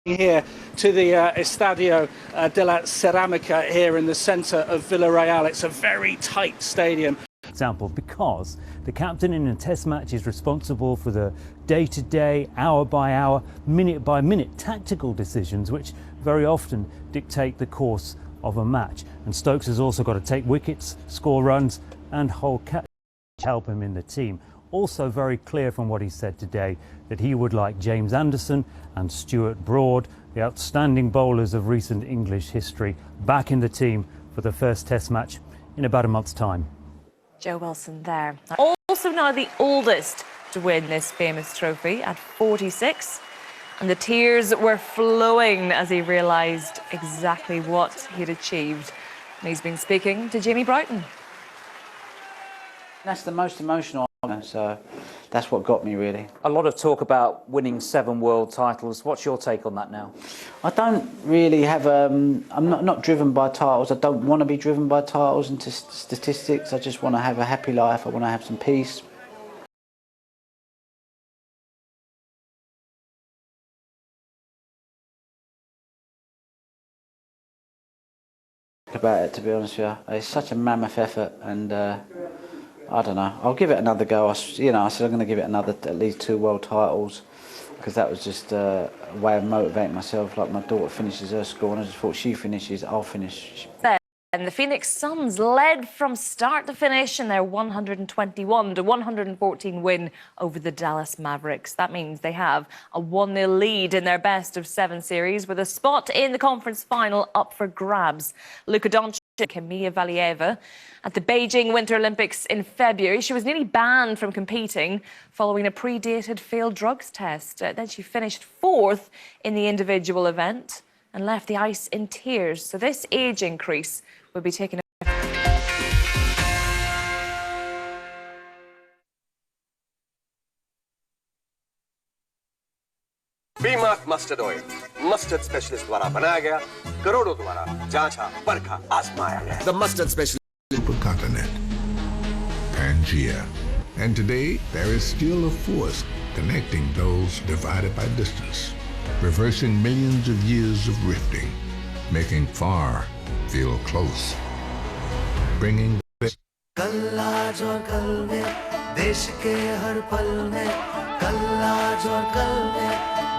Here to the Estadio de la Ceramica here in the centre of Villarreal. It's a very tight stadium. Example, because the captain in a test match is responsible for the day-to-day, hour-by-hour, minute-by-minute tactical decisions which very often dictate the course of a match. And Stokes has also got to take wickets, score runs and hold catch to help him in the team. Also very clear from what he said today that he would like James Anderson and Stuart Broad, the outstanding bowlers of recent English history, back in the team for the first test match in about a month's time. Joe Wilson there. Also now the oldest to win this famous trophy at 46. And the tears were flowing as he realised exactly what he'd achieved. And he's been speaking to Jamie Broughton. That's the most emotional, so that's what got me, really. A lot of talk about winning 7 world titles. What's your take on that now? I don't really have, I'm not driven by titles. I don't want to be driven by titles and statistics. I just want to have a happy life. I want to have some peace. About it, to be honest with you, it's such a mammoth effort, and I don't know. I'll give it another go. I said I'm going to give it at least 2 world titles, because that was just a way of motivating myself. Like my daughter finishes her school, and I just thought she finishes, I'll finish. And the Phoenix Suns led from start to finish in their 121-114 win over the Dallas Mavericks. That means they have a 1-0 lead in their best-of-7 series, with a spot in the conference final up for grabs. Luka Doncic and Kamila Valieva at the Beijing Winter Olympics in February. She was nearly banned from competing following a predated failed drugs test. Then she finished 4th in the individual event and left the ice in tears. So this age increase will be taken. बीमाक mustard oil mustard specialist द्वारा बनाया गया करोड़ों द्वारा जांचा परखा आजमाया गया the mustard specialist supercontinent Pangea, and today there is still a force connecting those divided by distance, reversing millions of years of rifting, making far feel close, bringing कल आज और कल में देश के हर पल में कल आज और कल में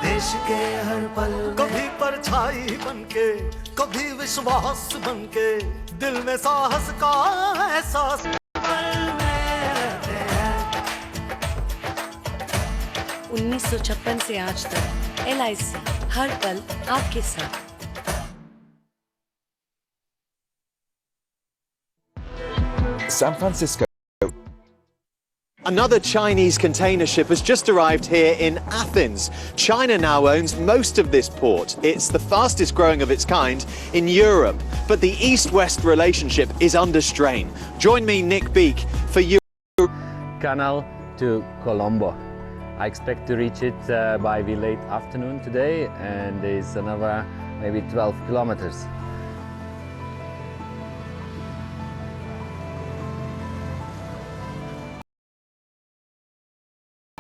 देश के हर पल कभी परछाई बनके कभी विश्वास बनके दिल में साहस का एहसास 1956 से आज तक LIC हर पल आपके साथ। San Francisco. Another Chinese container ship has just arrived here in Athens. China now owns most of this port. It's the fastest growing of its kind in Europe. But the East-West relationship is under strain. Join me, Nick Beak, for Europe. Canal to Colombo. I expect to reach it by the late afternoon today, and there's another maybe 12 kilometers.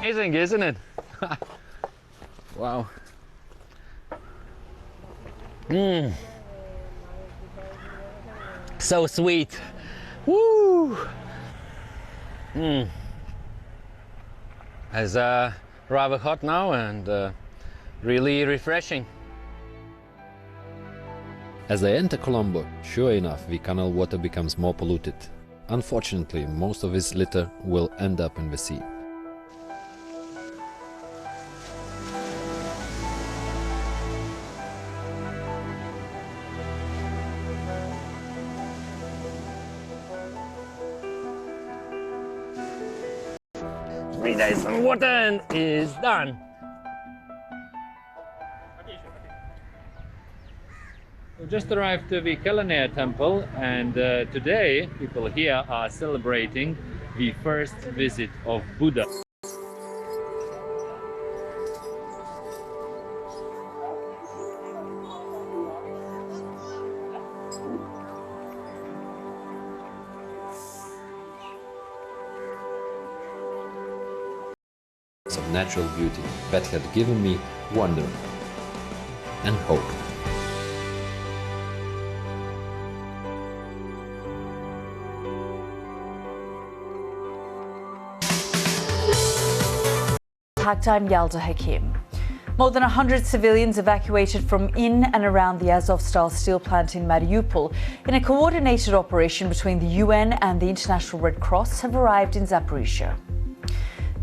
Amazing, isn't it? Wow. So sweet. Woo. It's rather hot now and really refreshing. As I enter Colombo, sure enough, the canal water becomes more polluted. Unfortunately, most of its litter will end up in the sea. Three days on water and is done. We just arrived to the Kalania temple, and today people here are celebrating the first visit of Buddha. Of natural beauty that had given me wonder. and hope. I'm Yalda Hakim. More than 100 civilians evacuated from in and around the Azovstal steel plant in Mariupol in a coordinated operation between the UN and the International Red Cross have arrived in Zaporizhia.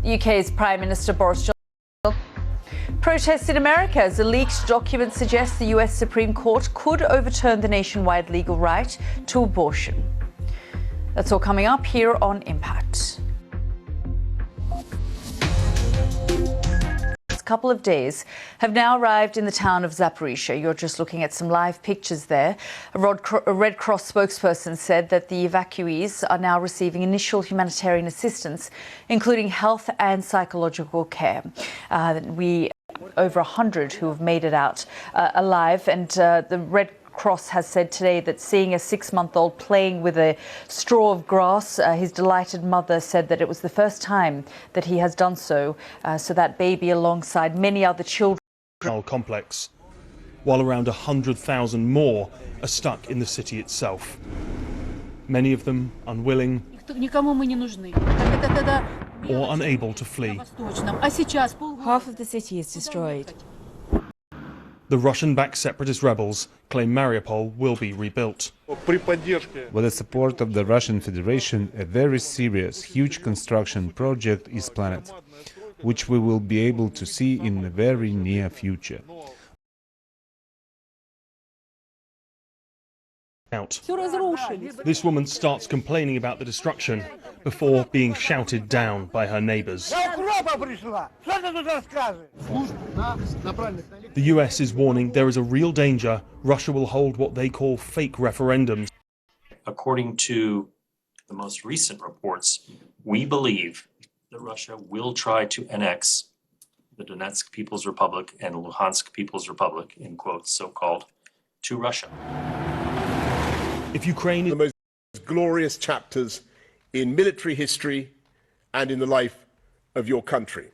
The UK's Prime Minister Boris Johnson. Protests in America as a leaked document suggests the US Supreme Court could overturn the nationwide legal right to abortion. That's all coming up here on Impact. Couple of days have now arrived in the town of Zaporizhia. You're just looking at some live pictures there. A Red Cross spokesperson said that the evacuees are now receiving initial humanitarian assistance, including health and psychological care. Over 100 who have made it out alive, and the Red Cross has said today that seeing a 6-month-old playing with a straw of grass, his delighted mother said that it was the first time that he has done so. So that baby, alongside many other children. Complex, while around 100,000 more are stuck in the city itself. Many of them unwilling or unable to flee. Half of the city is destroyed. The Russian-backed separatist rebels claim Mariupol will be rebuilt. With the support of the Russian Federation, a very serious, huge construction project is planned, which we will be able to see in the very near future. This woman starts complaining about the destruction before being shouted down by her neighbors. The US is warning there is a real danger Russia will hold what they call fake referendums. According to the most recent reports, we believe that Russia will try to annex the Donetsk People's Republic and Luhansk People's Republic, in quotes, so-called, to Russia. If Ukraine is the most glorious chapters in military history and in the life of your country.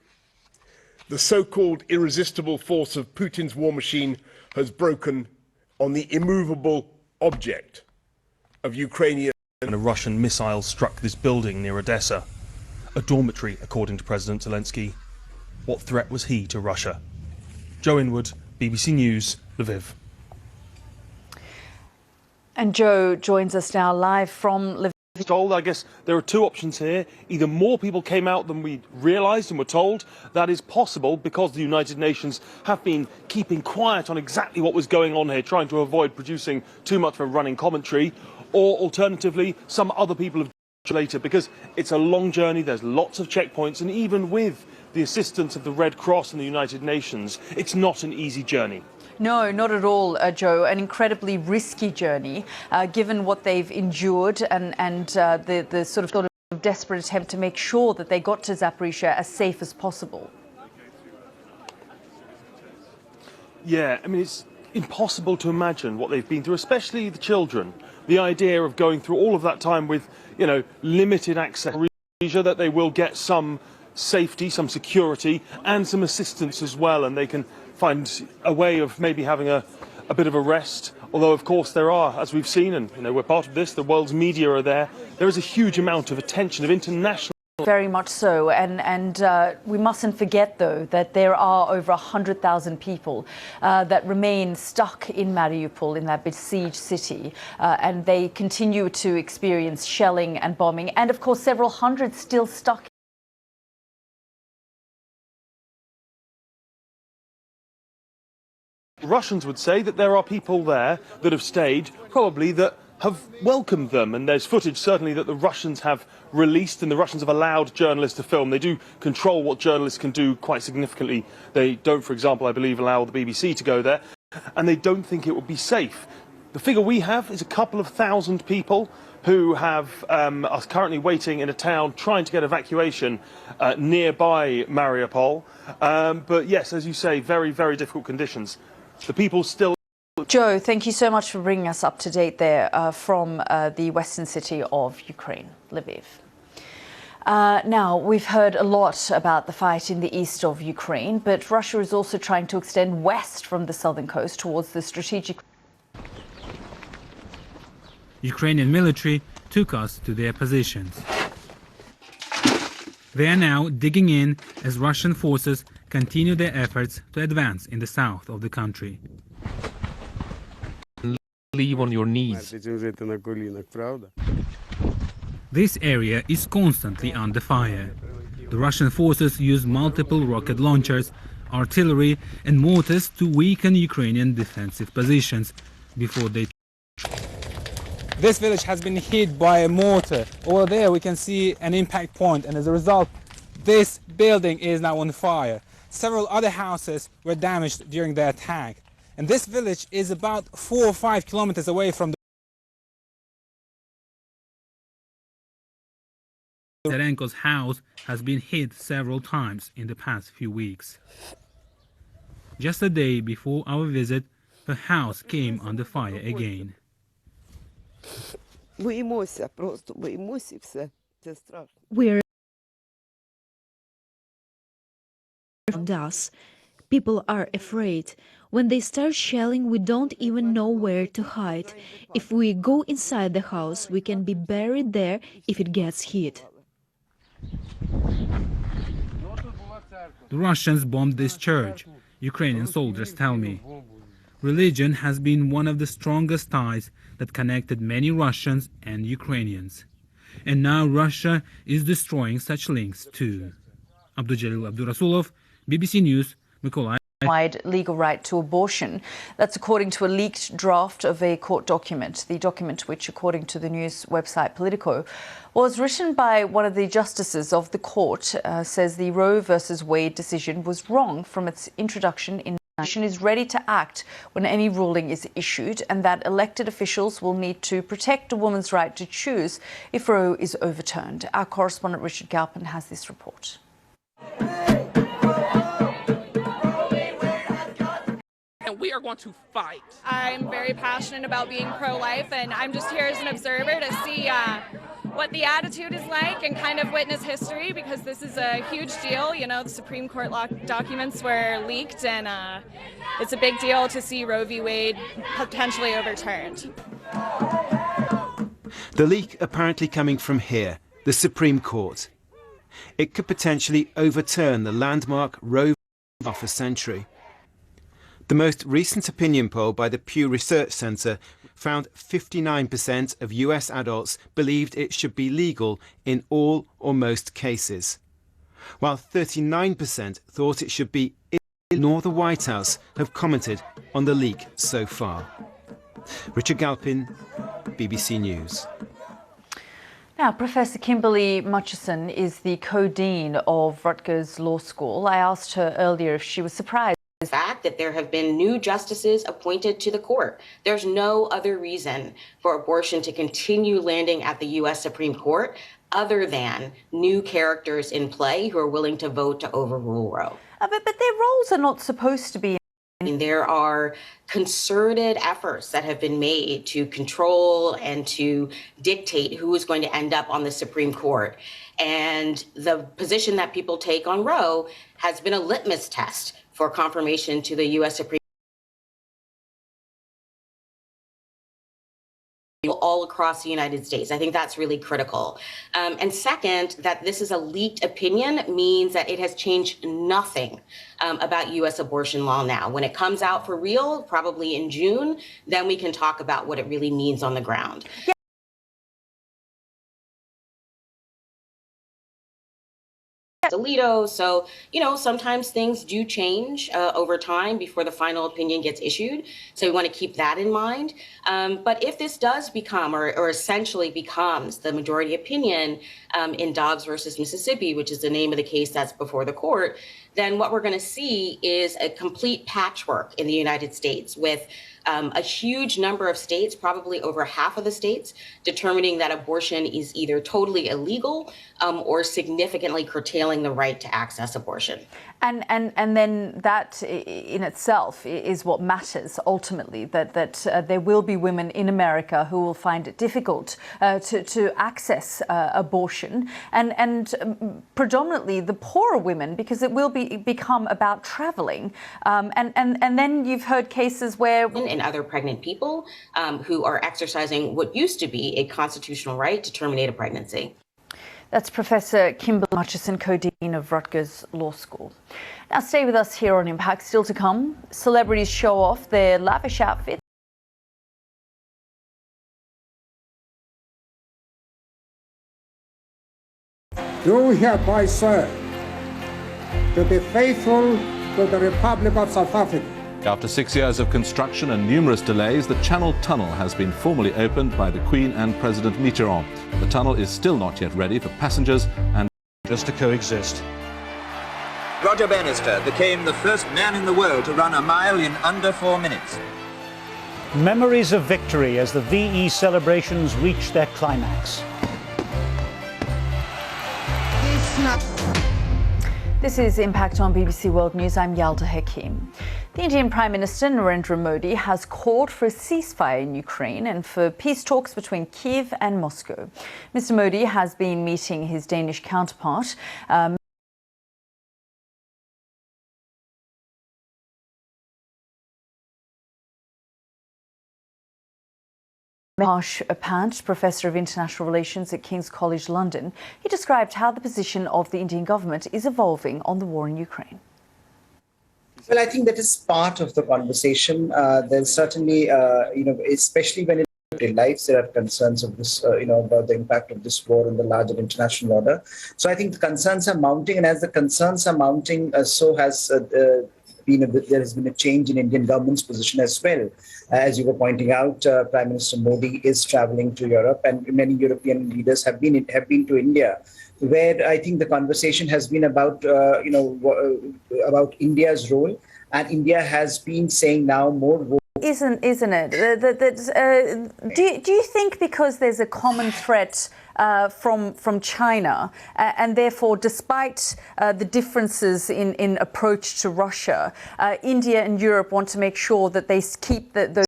The so-called irresistible force of Putin's war machine has broken on the immovable object of Ukrainian. And a Russian missile struck this building near Odessa, a dormitory, according to President Zelensky. What threat was he to Russia? Joe Inwood, BBC News, Lviv. And Joe joins us now live from Lviv. I guess there are two options here. Either more people came out than we realised and were told. That is possible because the United Nations have been keeping quiet on exactly what was going on here, trying to avoid producing too much of a running commentary. Or alternatively, some other people have later, because it's a long journey, there's lots of checkpoints, and even with the assistance of the Red Cross and the United Nations, it's not an easy journey. No, not at all, Joe. An incredibly risky journey, given what they've endured and the sort of desperate attempt to make sure that they got to Zaporizhia as safe as possible. Yeah, I mean, it's impossible to imagine what they've been through, especially the children. The idea of going through all of that time with, you know, limited access, that they will get some safety, some security, and some assistance as well, and they can find a way of maybe having a bit of a rest. Although, of course, there are, as we've seen, and we're part of this, the world's media are there. There is a huge amount of attention, of international. Very much so, and we mustn't forget, though, that there are over 100,000 people that remain stuck in Mariupol, in that besieged city, and they continue to experience shelling and bombing, and of course several hundred still stuck. Russians would say that there are people there that have stayed, probably that have welcomed them, and there's footage certainly that the Russians have released, and the Russians have allowed journalists to film. They do control what journalists can do quite significantly. They don't, for example, I believe, allow the BBC to go there, and they don't think it would be safe. The figure we have is a couple of thousand people who are currently waiting in a town trying to get evacuation nearby Mariupol. But yes, as you say, very, very difficult conditions. The people still... Joe, thank you so much for bringing us up to date there from the western city of Ukraine, Lviv. Now, we've heard a lot about the fight in the east of Ukraine, but Russia is also trying to extend west from the southern coast towards the strategic... Ukrainian military took us to their positions. They are now digging in as Russian forces continue their efforts to advance in the south of the country. Leave on your knees. This area is constantly under fire. The Russian forces use multiple rocket launchers, artillery and mortars to weaken Ukrainian defensive positions before they... This village has been hit by a mortar. Over there we can see an impact point, and as a result this building is now on fire. Several other houses were damaged during the attack. And this village is about 4 or 5 kilometers away from the... Zelenko's house has been hit several times in the past few weeks. Just a day before our visit, her house came under fire again. We're around us. People are afraid. When they start shelling, we don't even know where to hide. If we go inside the house, we can be buried there if it gets hit. The Russians bombed this church, Ukrainian soldiers tell me. Religion has been one of the strongest ties that connected many Russians and Ukrainians. And now Russia is destroying such links too. Abdujalil Abdurasulov, BBC News, Mykolaiv. Wide legal right to abortion. That's according to a leaked draft of a court document. The document, which according to the news website Politico, was written by one of the justices of the court, says the Roe versus Wade decision was wrong from its introduction in is ready to act when any ruling is issued, and that elected officials will need to protect a woman's right to choose if Roe is overturned. Our correspondent Richard Galpin has this report. And we are going to fight. I'm very passionate about being pro-life, and I'm just here as an observer to see what the attitude is like and kind of witness history, because this is a huge deal. You know, the Supreme Court documents were leaked, and it's a big deal to see Roe v. Wade potentially overturned. The leak apparently coming from here, the Supreme Court. It could potentially overturn the landmark Roe v. Wade half a century. The most recent opinion poll by the Pew Research Center found 59% of US adults believed it should be legal in all or most cases, while 39% thought it should be illegal. Nor the White House have commented on the leak so far. Richard Galpin, BBC News. Now, Professor Kimberly Murchison is the co-dean of Rutgers Law School. I asked her earlier if she was surprised. The fact that there have been new justices appointed to the court. There's no other reason for abortion to continue landing at the U.S. Supreme Court other than new characters in play who are willing to vote to overrule Roe. But their roles are not supposed to be. I mean, there are concerted efforts that have been made to control and to dictate who is going to end up on the Supreme Court. And the position that people take on Roe has been a litmus test for confirmation to the U.S. Supreme Court all across the United States. I think that's really critical. And second, that this is a leaked opinion means that it has changed nothing about U.S. abortion law now. When it comes out for real, probably in June, then we can talk about what it really means on the ground. Alito. So, you know, sometimes things do change over time before the final opinion gets issued. So we want to keep that in mind. But if this does become or essentially becomes the majority opinion in Dobbs versus Mississippi, which is the name of the case that's before the court, then what we're going to see is a complete patchwork in the United States with a huge number of states, probably over half of the states, determining that abortion is either totally illegal or significantly curtailing the right to access abortion. And then that in itself is what matters ultimately, that there will be women in America who will find it difficult to access abortion, and predominantly the poorer women, because it will become about traveling. And then you've heard cases where... And other pregnant people who are exercising what used to be a constitutional right to terminate a pregnancy. That's Professor Kimberly Murchison, co-dean of Rutgers Law School. Now stay with us here on Impact. Still to come, celebrities show off their lavish outfits. Do hereby swear to be faithful to the Republic of South Africa. After 6 years of construction and numerous delays, the Channel Tunnel has been formally opened by the Queen and President Mitterrand. The tunnel is still not yet ready for passengers and just to coexist. Roger Bannister became the first man in the world to run a mile in under 4 minutes. Memories of victory as the VE celebrations reach their climax. This is Impact on BBC World News. I'm Yalda Hakim. The Indian Prime Minister Narendra Modi has called for a ceasefire in Ukraine and for peace talks between Kiev and Moscow. Mr. Modi has been meeting his Danish counterpart. Harsh Pant, Professor of International Relations at King's College London, he described how the position of the Indian government is evolving on the war in Ukraine. Well, I think that is part of the conversation. There's certainly, especially when in lives, there are concerns of this, about the impact of this war on the larger international order. So I think the concerns are mounting, and as the concerns are mounting, so has there has been a change in Indian government's position as well. As you were pointing out, Prime Minister Modi is traveling to Europe, and many European leaders have been to India, where I think the conversation has been about about India's role, and India has been saying now more. Isn't it? Do you think because there's a common threat from China, and therefore, despite the differences in approach to Russia, India and Europe want to make sure that they keep those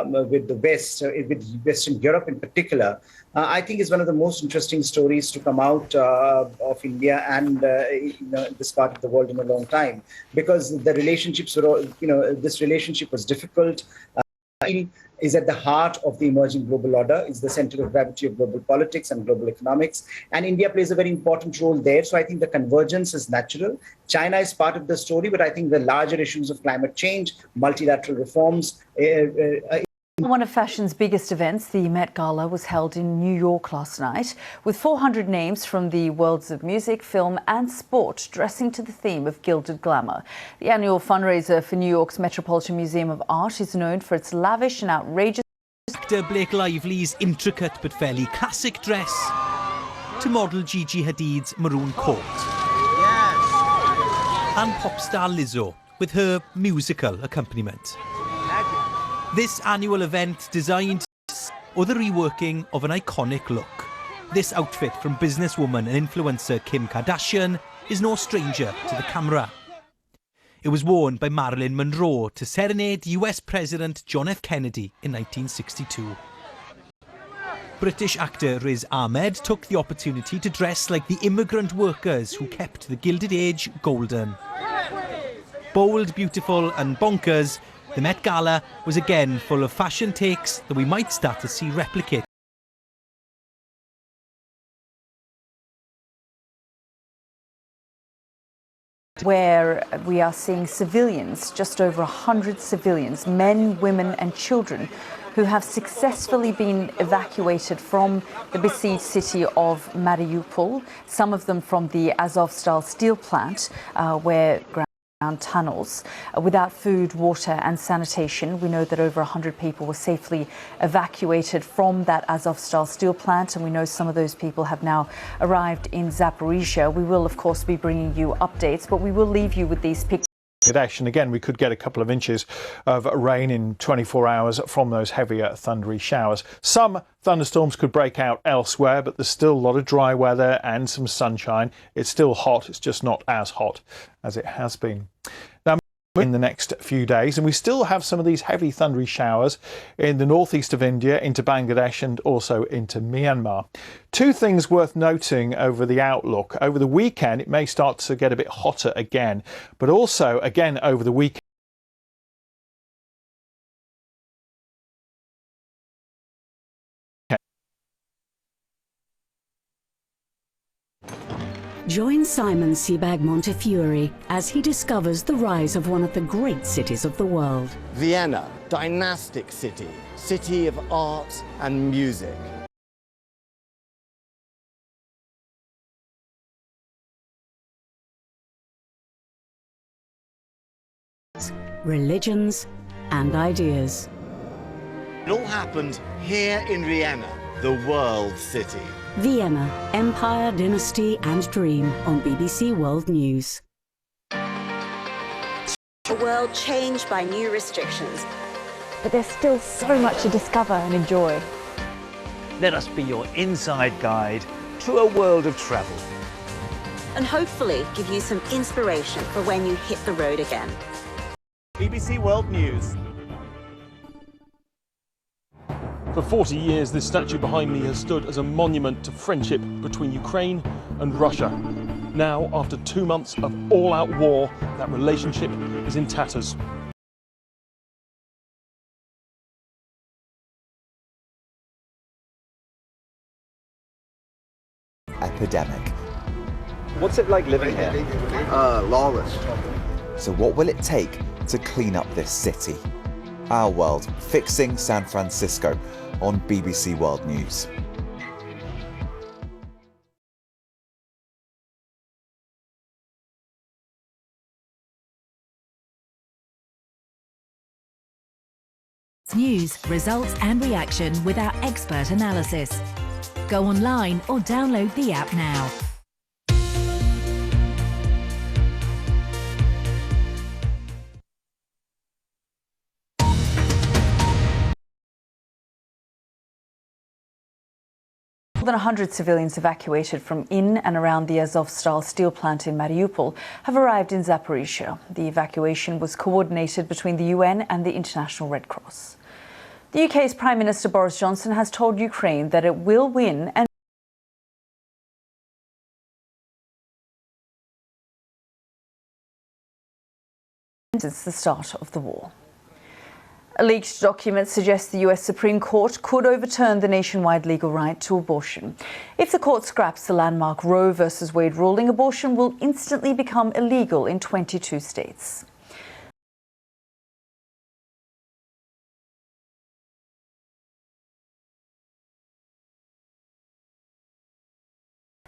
with the West, with Western Europe in particular, I think is one of the most interesting stories to come out of India and this part of the world in a long time, because the relationships were, this relationship was difficult. Is at the heart of the emerging global order, is the center of gravity of global politics and global economics. And India plays a very important role there. So I think the convergence is natural. China is part of the story, but I think the larger issues of climate change, multilateral reforms. One of fashion's biggest events, the Met Gala, was held in New York last night, with 400 names from the worlds of music, film and sport dressing to the theme of gilded glamour. The annual fundraiser for New York's Metropolitan Museum of Art is known for its lavish and outrageous... Actor Blake Lively's intricate but fairly classic dress to model Gigi Hadid's maroon coat. And pop star Lizzo with her musical accompaniment. This annual event designed or the reworking of an iconic look. This outfit from businesswoman and influencer Kim Kardashian is no stranger to the camera. It was worn by Marilyn Monroe to serenade US President John F. Kennedy in 1962. British actor Riz Ahmed took the opportunity to dress like the immigrant workers who kept the Gilded Age golden. Bold, beautiful and bonkers, the Met Gala was again full of fashion takes that we might start to see replicated. Where we are seeing civilians, just over 100 civilians, men, women and children, who have successfully been evacuated from the besieged city of Mariupol, some of them from the Azovstal steel plant, where tunnels without food, water and sanitation. We know that over 100 people were safely evacuated from that Azovstal steel plant, and we know some of those people have now arrived in Zaporizhzhia. We will, of course, be bringing you updates, but we will leave you with these pictures. And again, we could get a couple of inches of rain in 24 hours from those heavier thundery showers. Some thunderstorms could break out elsewhere, but there's still a lot of dry weather and some sunshine. It's still hot, it's just not as hot as it has been. Now, in the next few days, and we still have some of these heavy thundery showers in the northeast of India, into Bangladesh and also into Myanmar. Two things worth noting over the outlook. Over the weekend, it may start to get a bit hotter again, but also again over the weekend. Join Simon Sebag Montefiore as he discovers the rise of one of the great cities of the world. Vienna, dynastic city, city of art and music. Religions and ideas. It all happened here in Vienna, the world city. Vienna, Empire, Dynasty and Dream on BBC World News. A world changed by new restrictions. But there's still so much to discover and enjoy. Let us be your inside guide to a world of travel. And hopefully give you some inspiration for when you hit the road again. BBC World News. For 40 years, this statue behind me has stood as a monument to friendship between Ukraine and Russia. Now, after 2 months of all-out war, that relationship is in tatters. Epidemic. What's it like living here? Lawless. So what will it take to clean up this city? Our World, Fixing San Francisco on BBC World News. News, results and reaction with our expert analysis. Go online or download the app now. More than 100 civilians evacuated from in and around the Azovstal steel plant in Mariupol have arrived in Zaporizhzhia. The evacuation was coordinated between the UN and the International Red Cross. The UK's Prime Minister Boris Johnson has told Ukraine that it will win and since the start of the war. A leaked document suggests the US Supreme Court could overturn the nationwide legal right to abortion. If the court scraps the landmark Roe v. Wade ruling, abortion will instantly become illegal in 22 states.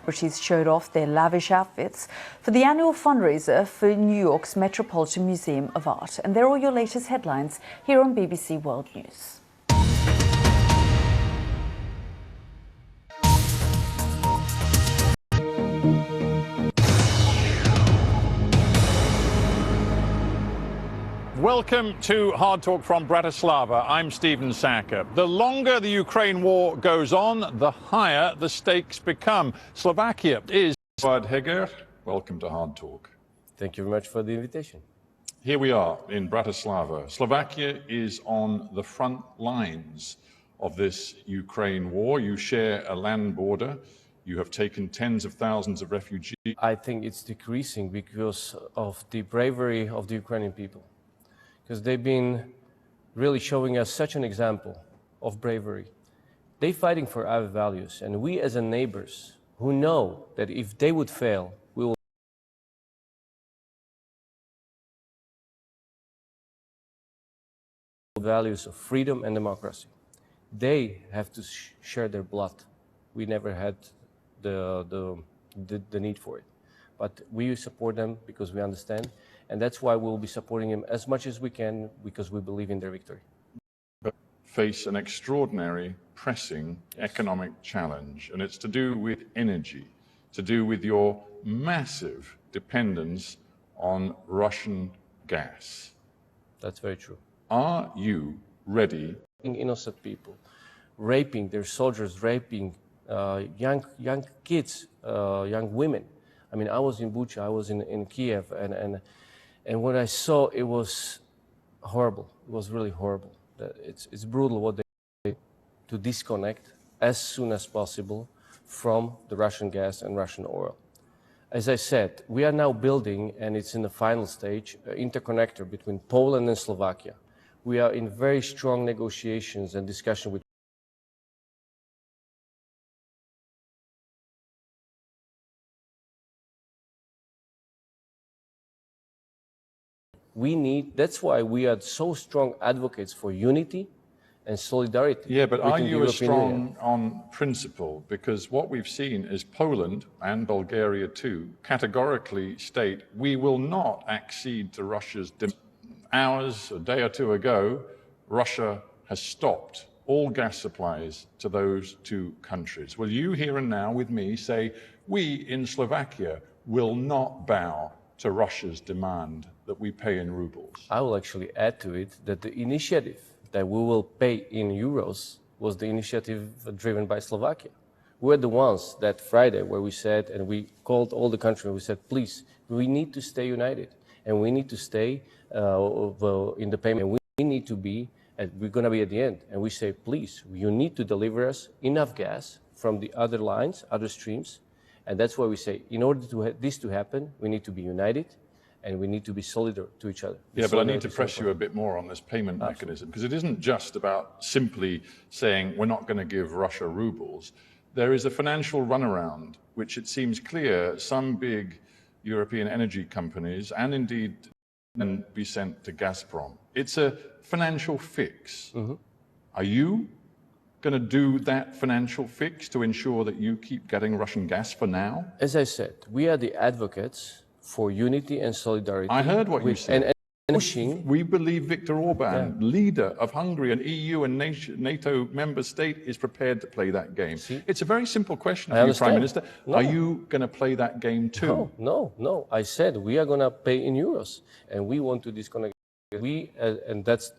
Celebrities showed off their lavish outfits for the annual fundraiser for New York's Metropolitan Museum of Art. And they're all your latest headlines here on BBC World News. Welcome to Hard Talk from Bratislava. I'm Stephen Sacker. The longer the Ukraine war goes on, the higher the stakes become. Slovakia is... Eduard Heger, welcome to Hard Talk. Thank you very much for the invitation. Here we are in Bratislava. Slovakia is on the front lines of this Ukraine war. You share a land border. You have taken tens of thousands of refugees. I think it's decreasing because of the bravery of the Ukrainian people. Because they've been really showing us such an example of bravery. They're fighting for our values, and we as neighbors who know that if they would fail, we will values of freedom and democracy. They have to share their blood. We never had the need for it. But we support them because we understand. And that's why we'll be supporting him as much as we can, because we believe in their victory. But face an extraordinary, pressing economic challenge, and it's to do with energy, to do with your massive dependence on Russian gas. That's very true. Are you ready? Innocent people, raping their soldiers, raping young kids, young women. I mean, I was in Bucha, I was in Kiev, and what I saw, it was horrible. It was really horrible. It's brutal what they did to disconnect as soon as possible from the Russian gas and Russian oil. As I said, we are now building, and it's in the final stage, an interconnector between Poland and Slovakia. We are in very strong negotiations and discussion with that's why we are so strong advocates for unity and solidarity. Yeah, but are you as strong Union. on principle? Because what we've seen is Poland, and Bulgaria too, categorically state we will not accede to Russia's demands. Hours, a day or two ago, Russia has stopped all gas supplies to those two countries. Will you here and now with me say we in Slovakia will not bow to Russia's demand that we pay in rubles? I will actually add to it that the initiative that we will pay in euros was the initiative driven by Slovakia. We're the ones that Friday where we said, and we called all the countries, and we said, please, we need to stay united, and we need to stay in the payment. We need to be, we're going to be at the end, and we say, please, you need to deliver us enough gas from the other lines, other streams, and that's why we say, in order to this to happen, we need to be united, and we need to be solidar to each other. Yeah, but I need to press you a bit more on this payment mechanism, because it isn't just about simply saying we're not going to give Russia rubles. There is a financial runaround, which it seems clear some big European energy companies, and indeed can be sent to Gazprom. It's a financial fix. Are you going to do that financial fix to ensure that you keep getting Russian gas for now? As I said, we are the advocates for unity and solidarity. I heard what you said. And pushing. We believe Viktor Orban, leader of Hungary, an EU and NATO member state, is prepared to play that game. See? It's a very simple question for you, Prime Minister. No. Are you going to play that game too? No. I said we are going to pay in euros, and we want to disconnect. And that's,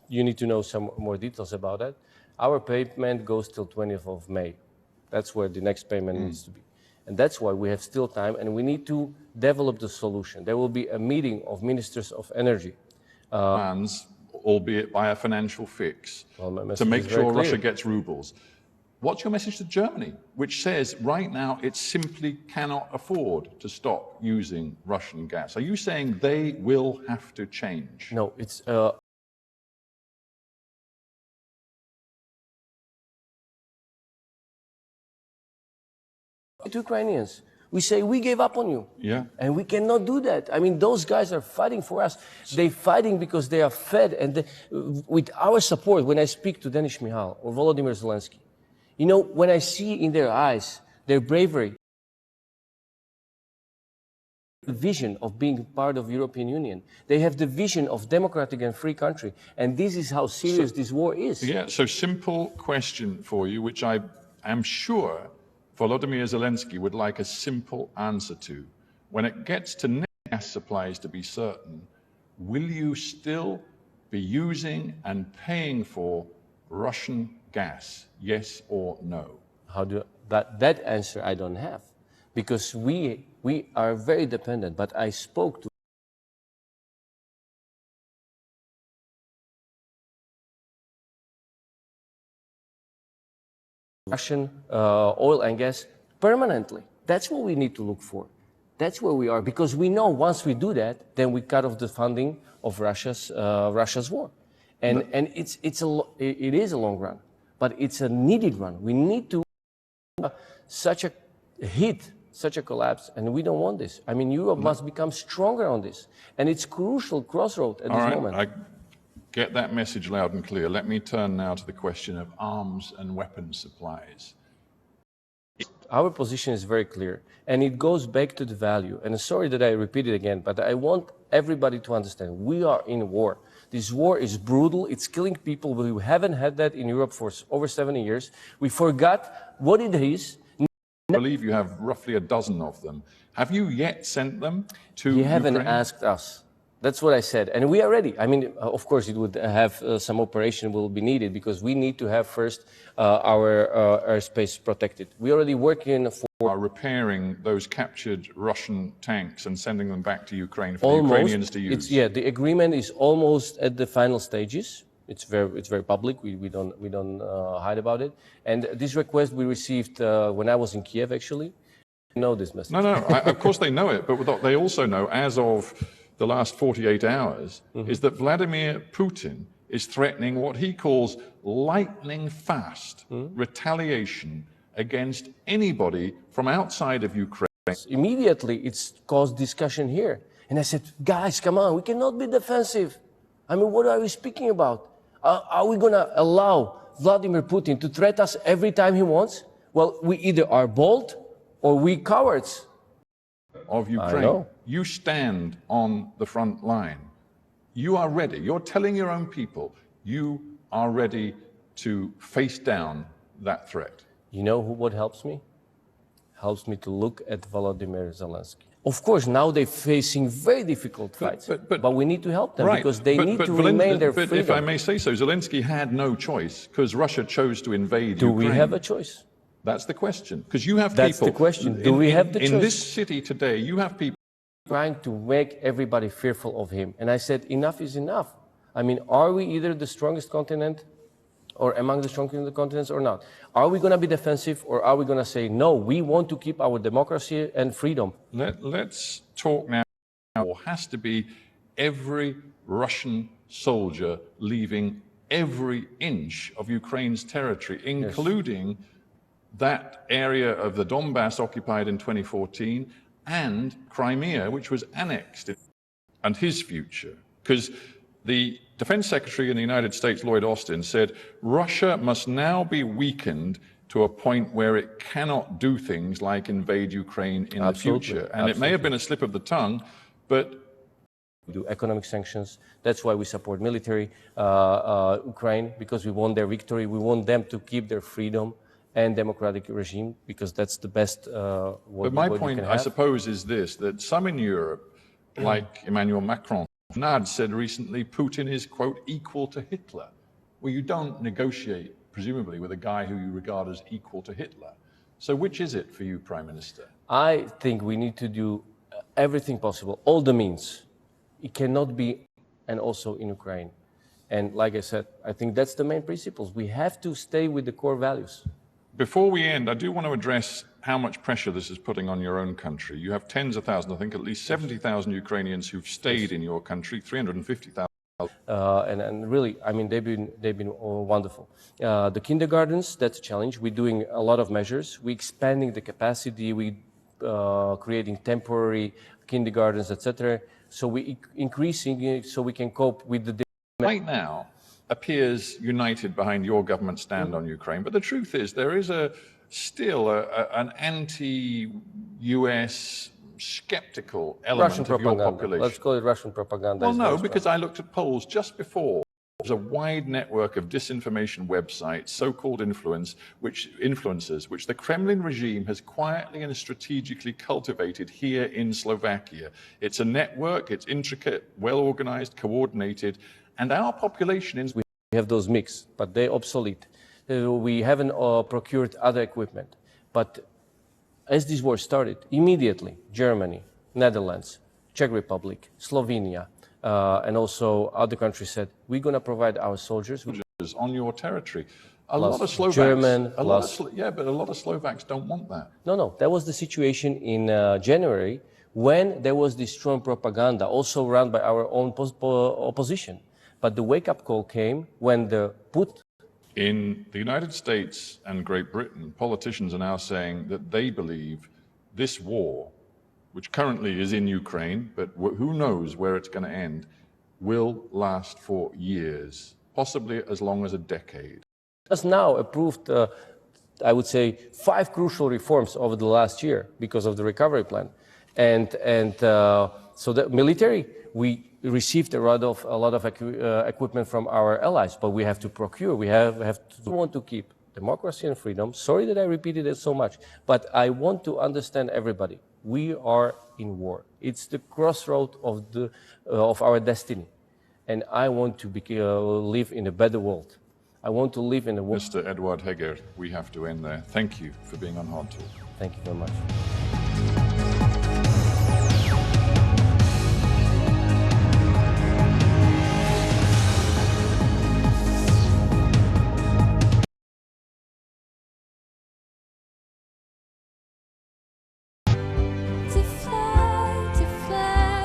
you need to know some more details about that. Our payment goes till 20th of May. That's where the next payment needs to be. And that's why we have still time, and we need to develop the solution. There will be a meeting of ministers of energy. Plans, albeit by a financial fix, to make sure Russia gets rubles. What's your message to Germany, which says right now it simply cannot afford to stop using Russian gas? Are you saying they will have to change? No, it's... to Ukrainians. We say, we gave up on you. Yeah. And we cannot do that. I mean, those guys are fighting for us. They're fighting because they are fed. And with our support, when I speak to Denis Mihal or Volodymyr Zelensky, you know, when I see in their eyes their bravery, the vision of being part of the European Union, they have the vision of democratic and free country. And this is how serious this war is. Yeah, so simple question for you, which I am sure Volodymyr Zelensky would like a simple answer to. When it gets to gas supplies to be certain, will you still be using and paying for Russian gas, yes or no? How do that answer I don't have, because we are very dependent, but I spoke to Russian oil and gas permanently. That's what we need to look for. That's where we are, because we know once we do that, then we cut off the funding of Russia's war, and it is a long run, but it's a needed run. We need to such a hit, such a collapse, and we don't want this. I mean, Europe must become stronger on this, and it's crucial crossroad at this moment. I get that message loud and clear. Let me turn now to the question of arms and weapons supplies. our position is very clear, and it goes back to the value. And sorry that I repeat it again, but I want everybody to understand, we are in war. This war is brutal, it's killing people. We haven't had that in Europe for over 70 years. We forgot what it is. I believe you have roughly a dozen of them. Have you yet sent them to You haven't Ukraine? asked us. That's what I said. And we are ready. I mean, of course, it would have some operation will be needed because we need to have first our airspace protected. We're already working for... Are repairing those captured Russian tanks and sending them back to Ukraine for the Ukrainians to use. Yeah, the agreement is almost at the final stages. It's very public. We don't hide about it. And this request we received when I was in Kiev, actually. I know this message. No, of course they know it, but what they also know, as of the last 48 hours, is that Vladimir Putin is threatening what he calls lightning fast retaliation against anybody from outside of Ukraine. Immediately, it's caused discussion here. And I said, guys, come on, we cannot be defensive. I mean, what are we speaking about? Are we going to allow Vladimir Putin to threaten us every time he wants? Well, we either are bold or we cowards. Of Ukraine, you stand on the front line. You are ready. You're telling your own people you are ready to face down that threat. You know what helps me? Helps me to look at Volodymyr Zelensky. Of course, now they're facing very difficult fights, but we need to help them because they need to remain their freedom. But if I may say so, Zelensky had no choice because Russia chose to invade Ukraine. Ukraine. Do we have a choice? That's the question. Because you have people... That's the question. Do we have the choice? In this city today, you have people... Trying to make everybody fearful of him. And I said, enough is enough. I mean, are we either the strongest continent or among the strongest continents or not? Are we going to be defensive or are we going to say, no, we want to keep our democracy and freedom? Let's talk now. There has to be every Russian soldier leaving every inch of Ukraine's territory, including that area of the Donbass occupied in 2014 and Crimea, which was annexed, and his future. Because the Defense Secretary in the United States, Lloyd Austin, said Russia must now be weakened to a point where it cannot do things like invade Ukraine in the future. And it may have been a slip of the tongue, but we do economic sanctions. That's why we support military Ukraine, because we want their victory. We want them to keep their freedom and democratic regime, because that's the best But my point, I suppose, is this, that some in Europe, like Emmanuel Macron, said recently, Putin is, quote, equal to Hitler. Well, you don't negotiate, presumably, with a guy who you regard as equal to Hitler. So which is it for you, Prime Minister? I think we need to do everything possible, all the means. It cannot be, and also in Ukraine. And like I said, I think that's the main principles. We have to stay with the core values. Before we end, I do want to address how much pressure this is putting on your own country. You have tens of thousands, I think at least 70,000 Ukrainians who've stayed in your country, 350,000. And really, I mean, they've been wonderful. The kindergartens, that's a challenge. We're doing a lot of measures. We're expanding the capacity. We creating temporary kindergartens, etc. So we increasing it so we can cope with the. Right now appears united behind your government stand on Ukraine, but the truth is there is still an anti-US skeptical element Russian of your propaganda. population. Let's call it Russian propaganda. Well, no, because I looked at polls just before. There's a wide network of disinformation websites, so-called influencers, which the Kremlin regime has quietly and strategically cultivated here in Slovakia. It's a network, it's intricate, well-organized, coordinated, and our population... We have those mix, but they're obsolete. We haven't procured other equipment. But as this war started, immediately, Germany, Netherlands, Czech Republic, Slovenia, and also other countries said, we're going to provide our soldiers on your territory. A lot of Slovaks, but a lot of Slovaks don't want that. No, that was the situation in January when there was this strong propaganda, also run by our own opposition. But the wake-up call came when In the United States and Great Britain, politicians are now saying that they believe this war, which currently is in Ukraine, but who knows where it's going to end, will last for years, possibly as long as a decade. Has now approved I would say, 5 crucial reforms over the last year because of the recovery plan. So the military, we received a lot of equipment from our allies, but we have to procure. We want to keep democracy and freedom. Sorry that I repeated it so much, but I want to understand everybody. We are in war. It's the crossroad of our destiny, and I want to live in a better world. I want to live in a world. Mr. Edward Heger, we have to end there. Thank you for being on Hard Talk. Thank you very much.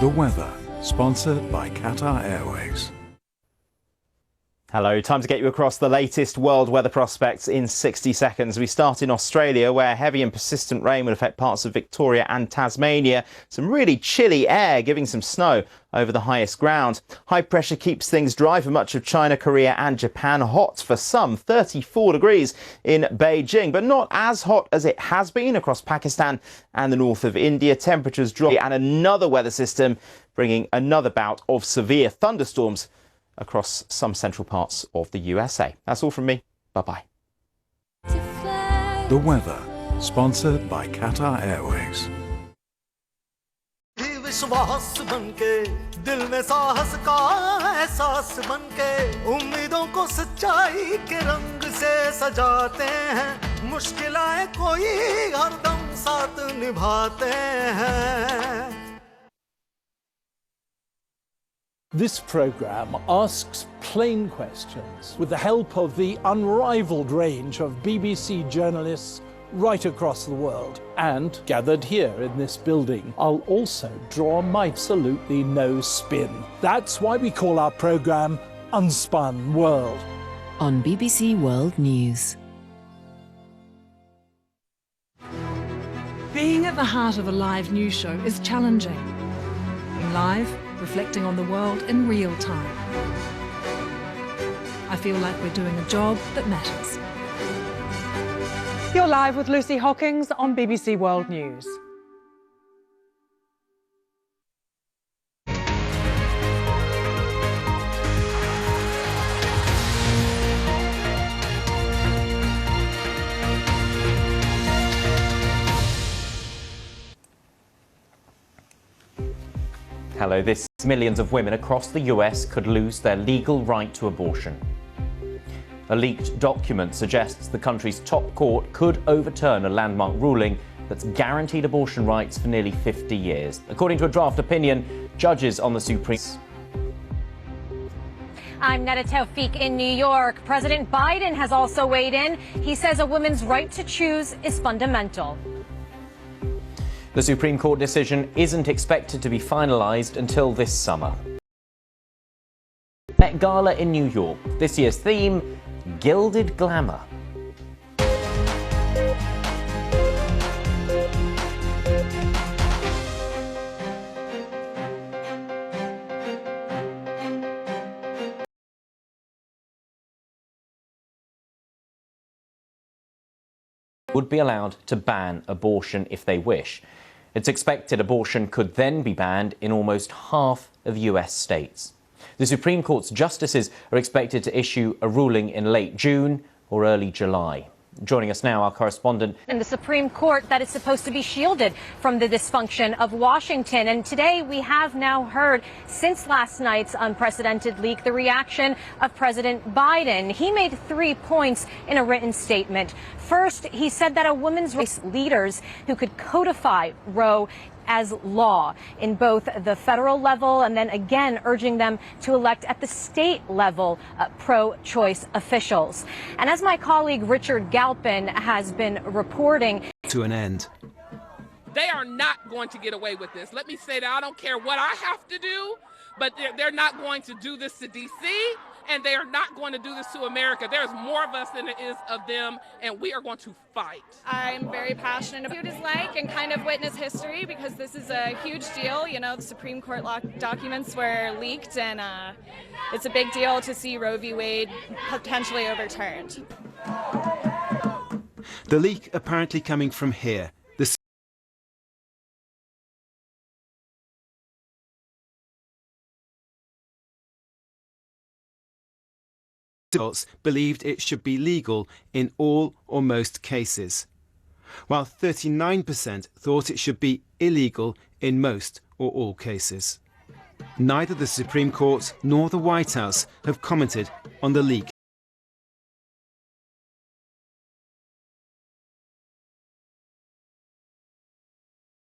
The weather, sponsored by Qatar Airways. Hello, time to get you across the latest world weather prospects in 60 seconds. We start in Australia, where heavy and persistent rain will affect parts of Victoria and Tasmania. Some really chilly air, giving some snow over the highest ground. High pressure keeps things dry for much of China, Korea and Japan. Hot for some, 34 degrees in Beijing, but not as hot as it has been across Pakistan and the north of India. Temperatures drop, and another weather system bringing another bout of severe thunderstorms across some central parts of the USA. That's all from me. Bye-bye. The weather, sponsored by Qatar Airways. विश्वास बनके दिल में साहस का एहसास बनके उम्मीदों को सच्चाई के रंग से सजाते हैं मुश्किलें कोई हरदम साथ निभाते हैं. This programme asks plain questions with the help of the unrivalled range of BBC journalists right across the world. And gathered here in this building, I'll also draw my absolutely no spin. That's why we call our programme Unspun World. On BBC World News. Being at the heart of a live news show is challenging. Live, reflecting on the world in real time. I feel like we're doing a job that matters. You're live with Lucy Hawkins on BBC World News. Hello, this is millions of women across the US could lose their legal right to abortion. A leaked document suggests the country's top court could overturn a landmark ruling that's guaranteed abortion rights for nearly 50 years. According to a draft opinion, judges on the Supreme... I'm Neda Tawfiq in New York. President Biden has also weighed in. He says a woman's right to choose is fundamental. The Supreme Court decision isn't expected to be finalised until this summer. Met Gala in New York. This year's theme, Gilded Glamour. Would be allowed to ban abortion if they wish. It's expected abortion could then be banned in almost half of US states. The Supreme Court's justices are expected to issue a ruling in late June or early July. Joining us now, our correspondent. In the Supreme Court that is supposed to be shielded from the dysfunction of Washington. And today we have now heard, since last night's unprecedented leak, the reaction of President Biden. He made 3 points in a written statement. First, he said that a women's rights leaders who could codify Roe as law in both the federal level and then again urging them to elect at the state level pro-choice officials. And as my colleague Richard Galpin has been reporting, to an end. They are not going to get away with this. Let me say that I don't care what I have to do, but they're not going to do this to DC, and they are not going to do this to America. There's more of us than there is of them, and we are going to fight. I'm very passionate about what it is like and kind of witness history because this is a huge deal. You know, the Supreme Court documents were leaked, and it's a big deal to see Roe v. Wade potentially overturned. The leak apparently coming from here. The adults believed it should be legal in all or most cases, while 39% thought it should be illegal in most or all cases. Neither the Supreme Court nor the White House have commented on the leak.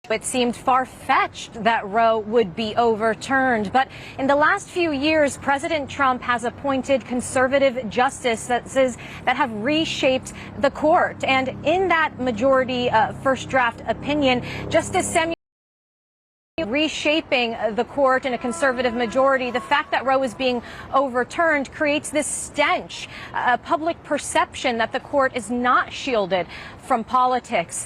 It seemed far-fetched that Roe would be overturned, but in the last few years, President Trump has appointed conservative justices that have reshaped the court. And in that majority first draft opinion, Justice Samuel reshaping the court in a conservative majority, the fact that Roe is being overturned creates this stench, a public perception that the court is not shielded from politics.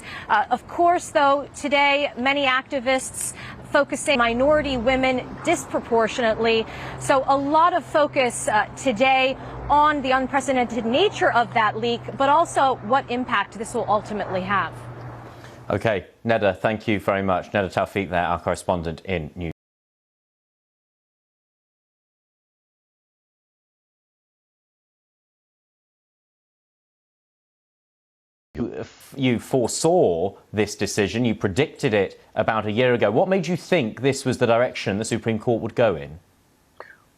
Of course, though, today many activists focusing on minority women disproportionately. So a lot of focus today on the unprecedented nature of that leak, but also what impact this will ultimately have. OK, Neda, thank you very much. Neda Tawfiq there, our correspondent in New York. You foresaw this decision, you predicted it about a year ago. What made you think this was the direction the Supreme Court would go in?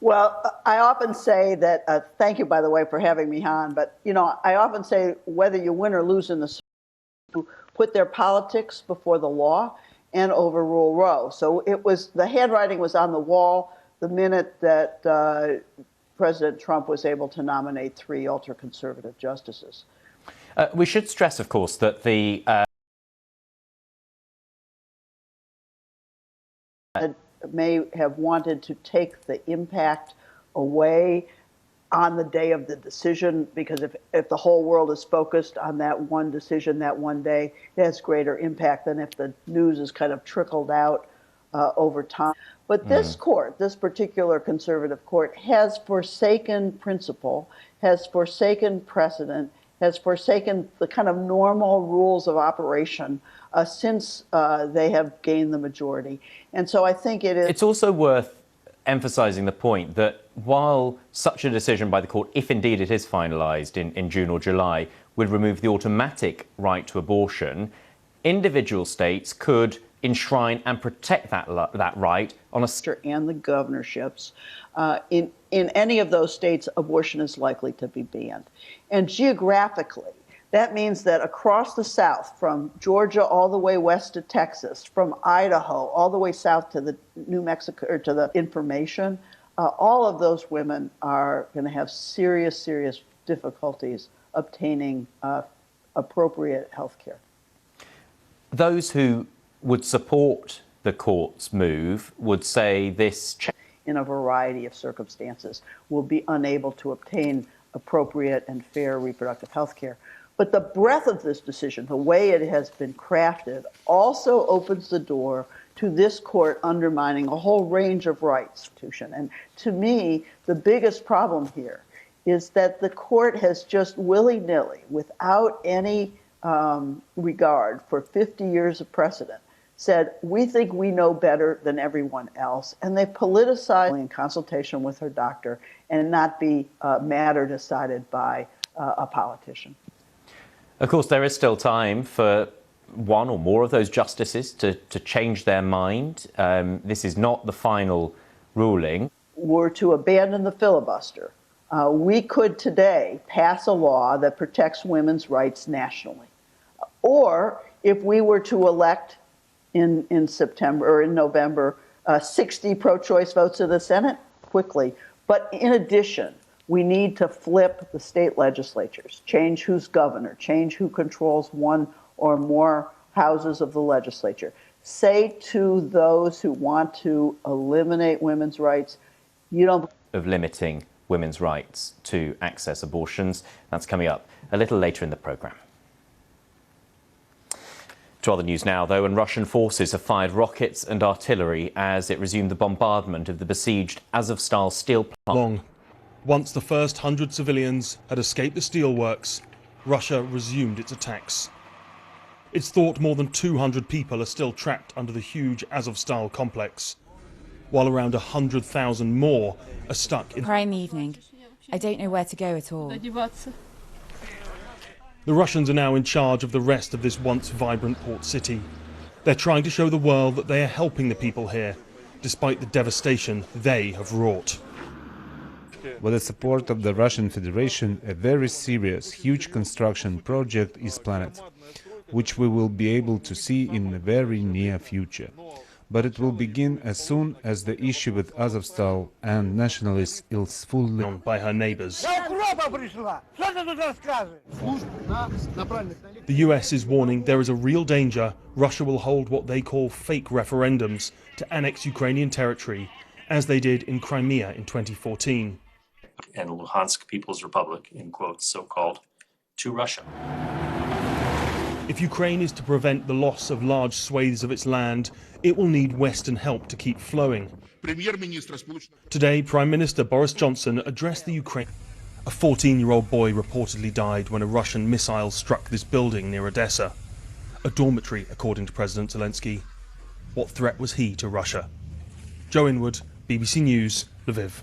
Well, I often say that, thank you, by the way, for having me on, but, you know, I often say whether you win or lose in the put their politics before the law and overrule Roe. So it was, the handwriting was on the wall the minute that President Trump was able to nominate 3 ultra-conservative justices. We should stress, of course, that the may have wanted to take the impact away on the day of the decision, because if the whole world is focused on that one decision that one day, it has greater impact than if the news is kind of trickled out over time. But this court, this particular conservative court, has forsaken principle, has forsaken precedent, has forsaken the kind of normal rules of operation since they have gained the majority. And so I think it is... It's also worth emphasising the point that while such a decision by the court, if indeed it is finalised in June or July, would remove the automatic right to abortion, individual states could enshrine and protect that right on a... And the governorships. In any of those states, abortion is likely to be banned. And geographically, that means that across the South, from Georgia all the way west to Texas, from Idaho all the way south to the New Mexico, or to the information, all of those women are going to have serious, serious difficulties obtaining appropriate health care. Those who would support the court's move would say this... in a variety of circumstances, will be unable to obtain appropriate and fair reproductive health care. But the breadth of this decision, the way it has been crafted, also opens the door to this court undermining a whole range of rights. And to me, the biggest problem here is that the court has just willy-nilly, without any regard for 50 years of precedent, said, we think we know better than everyone else, and they politicize in consultation with her doctor and not be a matter decided by a politician. Of course, there is still time for one or more of those justices to change their mind. This is not the final ruling. Were to abandon the filibuster, we could today pass a law that protects women's rights nationally. Or if we were to elect in September or in November 60 pro-choice votes in the Senate, quickly. But in addition, we need to flip the state legislatures, change who's governor, change who controls one or more houses of the legislature. Say to those who want to eliminate women's rights, you don't... Of limiting women's rights to access abortions. That's coming up a little later in the programme. To other news now, though, and Russian forces have fired rockets and artillery as it resumed the bombardment of the besieged Azovstal steel plant. Once the first 100 civilians had escaped the steelworks, Russia resumed its attacks. It's thought more than 200 people are still trapped under the huge Azovstal complex, while around 100,000 more are stuck in... Crying evening. I don't know where to go at all. The Russians are now in charge of the rest of this once vibrant port city. They're trying to show the world that they are helping the people here, despite the devastation they have wrought. With the support of the Russian Federation, a very serious, huge construction project is planned, which we will be able to see in the very near future. But it will begin as soon as the issue with Azovstal and nationalists is fully on by her neighbours. The US is warning there is a real danger Russia will hold what they call fake referendums to annex Ukrainian territory, as they did in Crimea in 2014. And Luhansk People's Republic, in quotes, so-called, to Russia. If Ukraine is to prevent the loss of large swathes of its land, it will need Western help to keep flowing. Today, Prime Minister Boris Johnson addressed the Ukraine. A 14-year-old boy reportedly died when a Russian missile struck this building near Odessa. A dormitory, according to President Zelensky. What threat was he to Russia? Joe Inwood, BBC News, Lviv.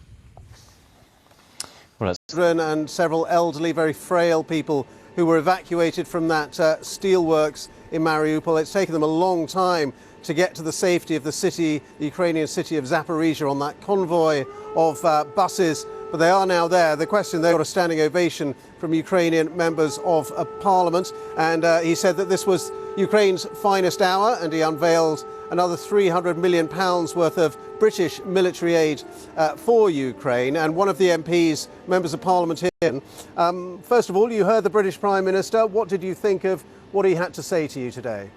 Children and several elderly, very frail people who were evacuated from that steelworks in Mariupol. It's taken them a long time to get to the safety of the city, the Ukrainian city of Zaporizhia, on that convoy of buses. But they are now there. The question, they got a standing ovation from Ukrainian members of parliament. And he said that this was Ukraine's finest hour, and he unveiled another £300 million worth of British military aid for Ukraine. And one of the MPs, members of parliament here, first of all, you heard the British Prime Minister. What did you think of what he had to say to you today?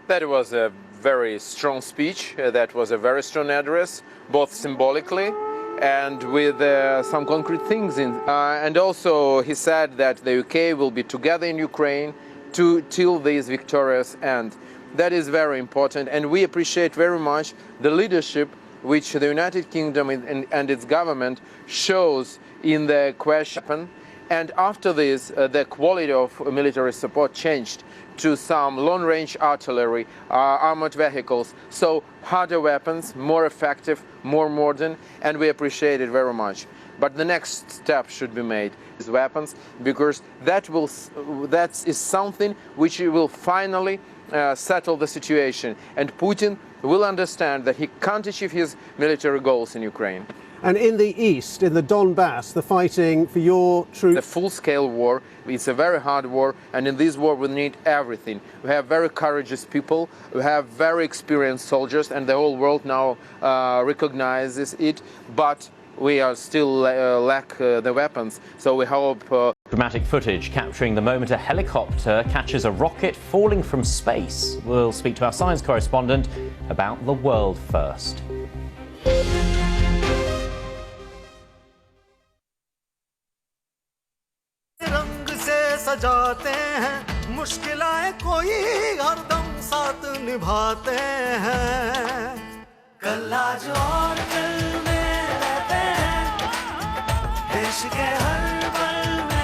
That was a very strong speech. That was a very strong address, both symbolically and with some concrete things in. And also he said that the UK will be together in Ukraine till this victorious end. That is very important, and we appreciate very much the leadership which the United Kingdom and its government shows in the question. And after this, the quality of military support changed to some long-range artillery, armored vehicles, so harder weapons, more effective, more modern, and we appreciate it very much. But the next step should be made is weapons, because that is something which will finally settle the situation, and Putin will understand that he can't achieve his military goals in Ukraine. And in the east, in the Donbass, the fighting for your troops... The full-scale war, it's a very hard war, and in this war we need everything. We have very courageous people, we have very experienced soldiers, and the whole world now recognizes it, but we are still lack the weapons, so we hope... Dramatic footage capturing the moment a helicopter catches a rocket falling from space. We'll speak to our science correspondent about the world first. सजाते हैं मुश्किलें कोई हरदम साथ निभाते हैं कल आज और कल में रहते हैं देश के हर पल में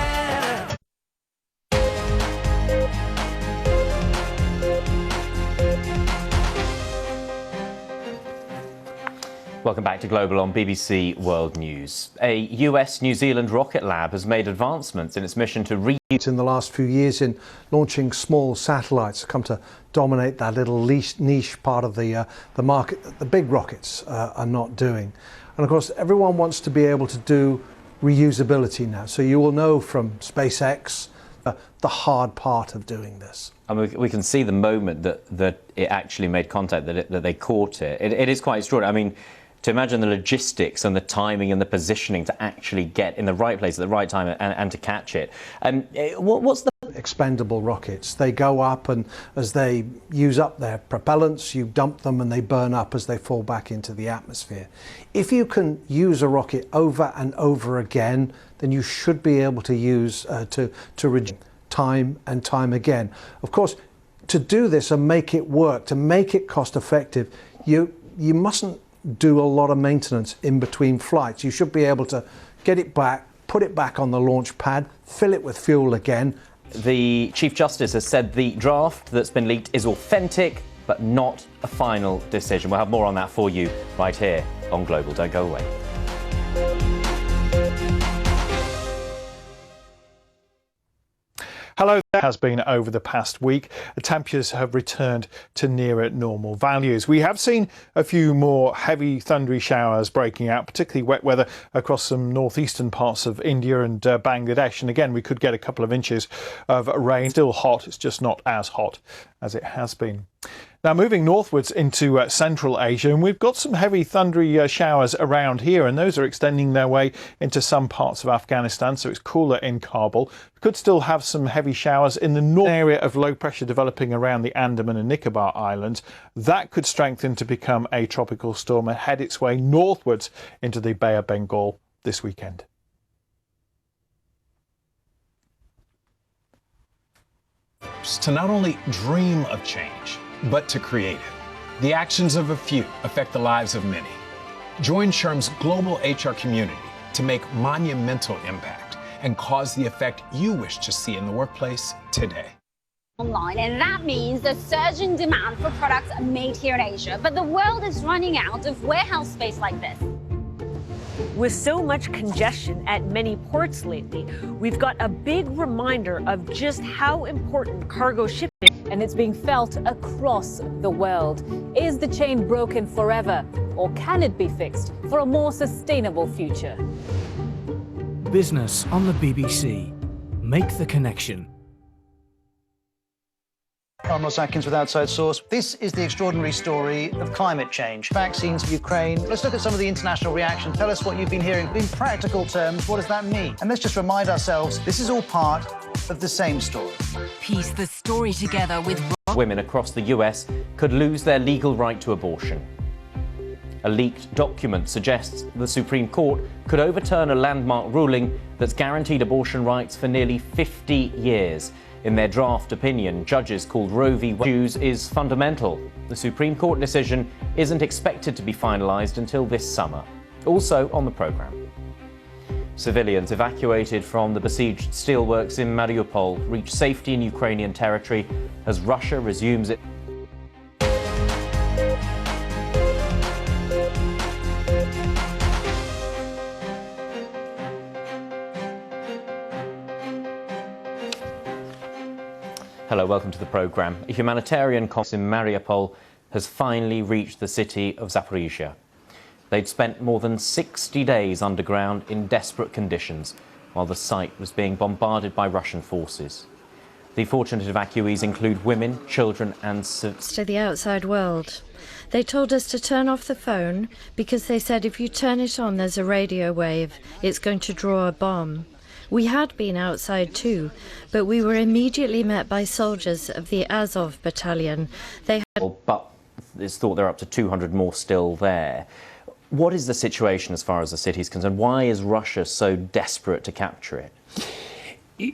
Welcome back to Global on BBC World News. A US-New Zealand rocket lab has made advancements in its mission to in the last few years in launching small satellites, come to dominate that little niche part of the market that the big rockets are not doing. And of course, everyone wants to be able to do reusability now. So you will know from SpaceX the hard part of doing this. And we can see the moment that it actually made contact, that they caught it. It is quite extraordinary. I mean, to imagine the logistics and the timing and the positioning to actually get in the right place at the right time and to catch it. And what's the expendable rockets? They go up, and as they use up their propellants, you dump them and they burn up as they fall back into the atmosphere. If you can use a rocket over and over again, then you should be able to use to reduce time and time again. Of course, to do this and make it work, to make it cost effective, you mustn't do a lot of maintenance in between flights. You should be able to get it back, put it back on the launch pad, fill it with fuel again. The Chief Justice has said the draft that's been leaked is authentic, but not a final decision. We'll have more on that for you right here on Global. Don't go away. Hello, that has been over the past week. The temperatures have returned to nearer normal values. We have seen a few more heavy thundery showers breaking out, particularly wet weather across some northeastern parts of India and Bangladesh. And again, we could get a couple of inches of rain. Still hot, it's just not as hot as it has been. Now, moving northwards into Central Asia, and we've got some heavy thundery showers around here, and those are extending their way into some parts of Afghanistan, so it's cooler in Kabul. We could still have some heavy showers in the north area of low pressure developing around the Andaman and Nicobar Islands. That could strengthen to become a tropical storm and head its way northwards into the Bay of Bengal this weekend. To not only dream of change, but to create it. The actions of a few affect the lives of many. Join SHRM's global HR community to make monumental impact and cause the effect you wish to see in the workplace today. Online, and that means the surge in demand for products made here in Asia. But the world is running out of warehouse space like this. With so much congestion at many ports lately, we've got a big reminder of just how important cargo shipping is. And it's being felt across the world. Is the chain broken forever, or can it be fixed for a more sustainable future? Business on the BBC. Make the connection. I'm Ross Atkins with Outside Source. This is the extraordinary story of climate change. Vaccines for Ukraine. Let's look at some of the international reaction. Tell us what you've been hearing. In practical terms, what does that mean? And let's just remind ourselves, this is all part of the same story. Piece the story together with Women across the US could lose their legal right to abortion. A leaked document suggests the Supreme Court could overturn a landmark ruling that's guaranteed abortion rights for nearly 50 years. In their draft opinion, judges called Roe v. Wade is fundamental. The Supreme Court decision isn't expected to be finalised until this summer. Also on the programme, civilians evacuated from the besieged steelworks in Mariupol reach safety in Ukrainian territory as Russia resumes it. Hello, welcome to the programme. A humanitarian conflict in Mariupol has finally reached the city of Zaporizhia. They'd spent more than 60 days underground in desperate conditions while the site was being bombarded by Russian forces. The fortunate evacuees include women, children and to the outside world. They told us to turn off the phone because they said if you turn it on there's a radio wave, it's going to draw a bomb. We had been outside too, but we were immediately met by soldiers of the Azov battalion. They had... But it's thought there are up to 200 more still there. What is the situation as far as the city is concerned? Why is Russia so desperate to capture it?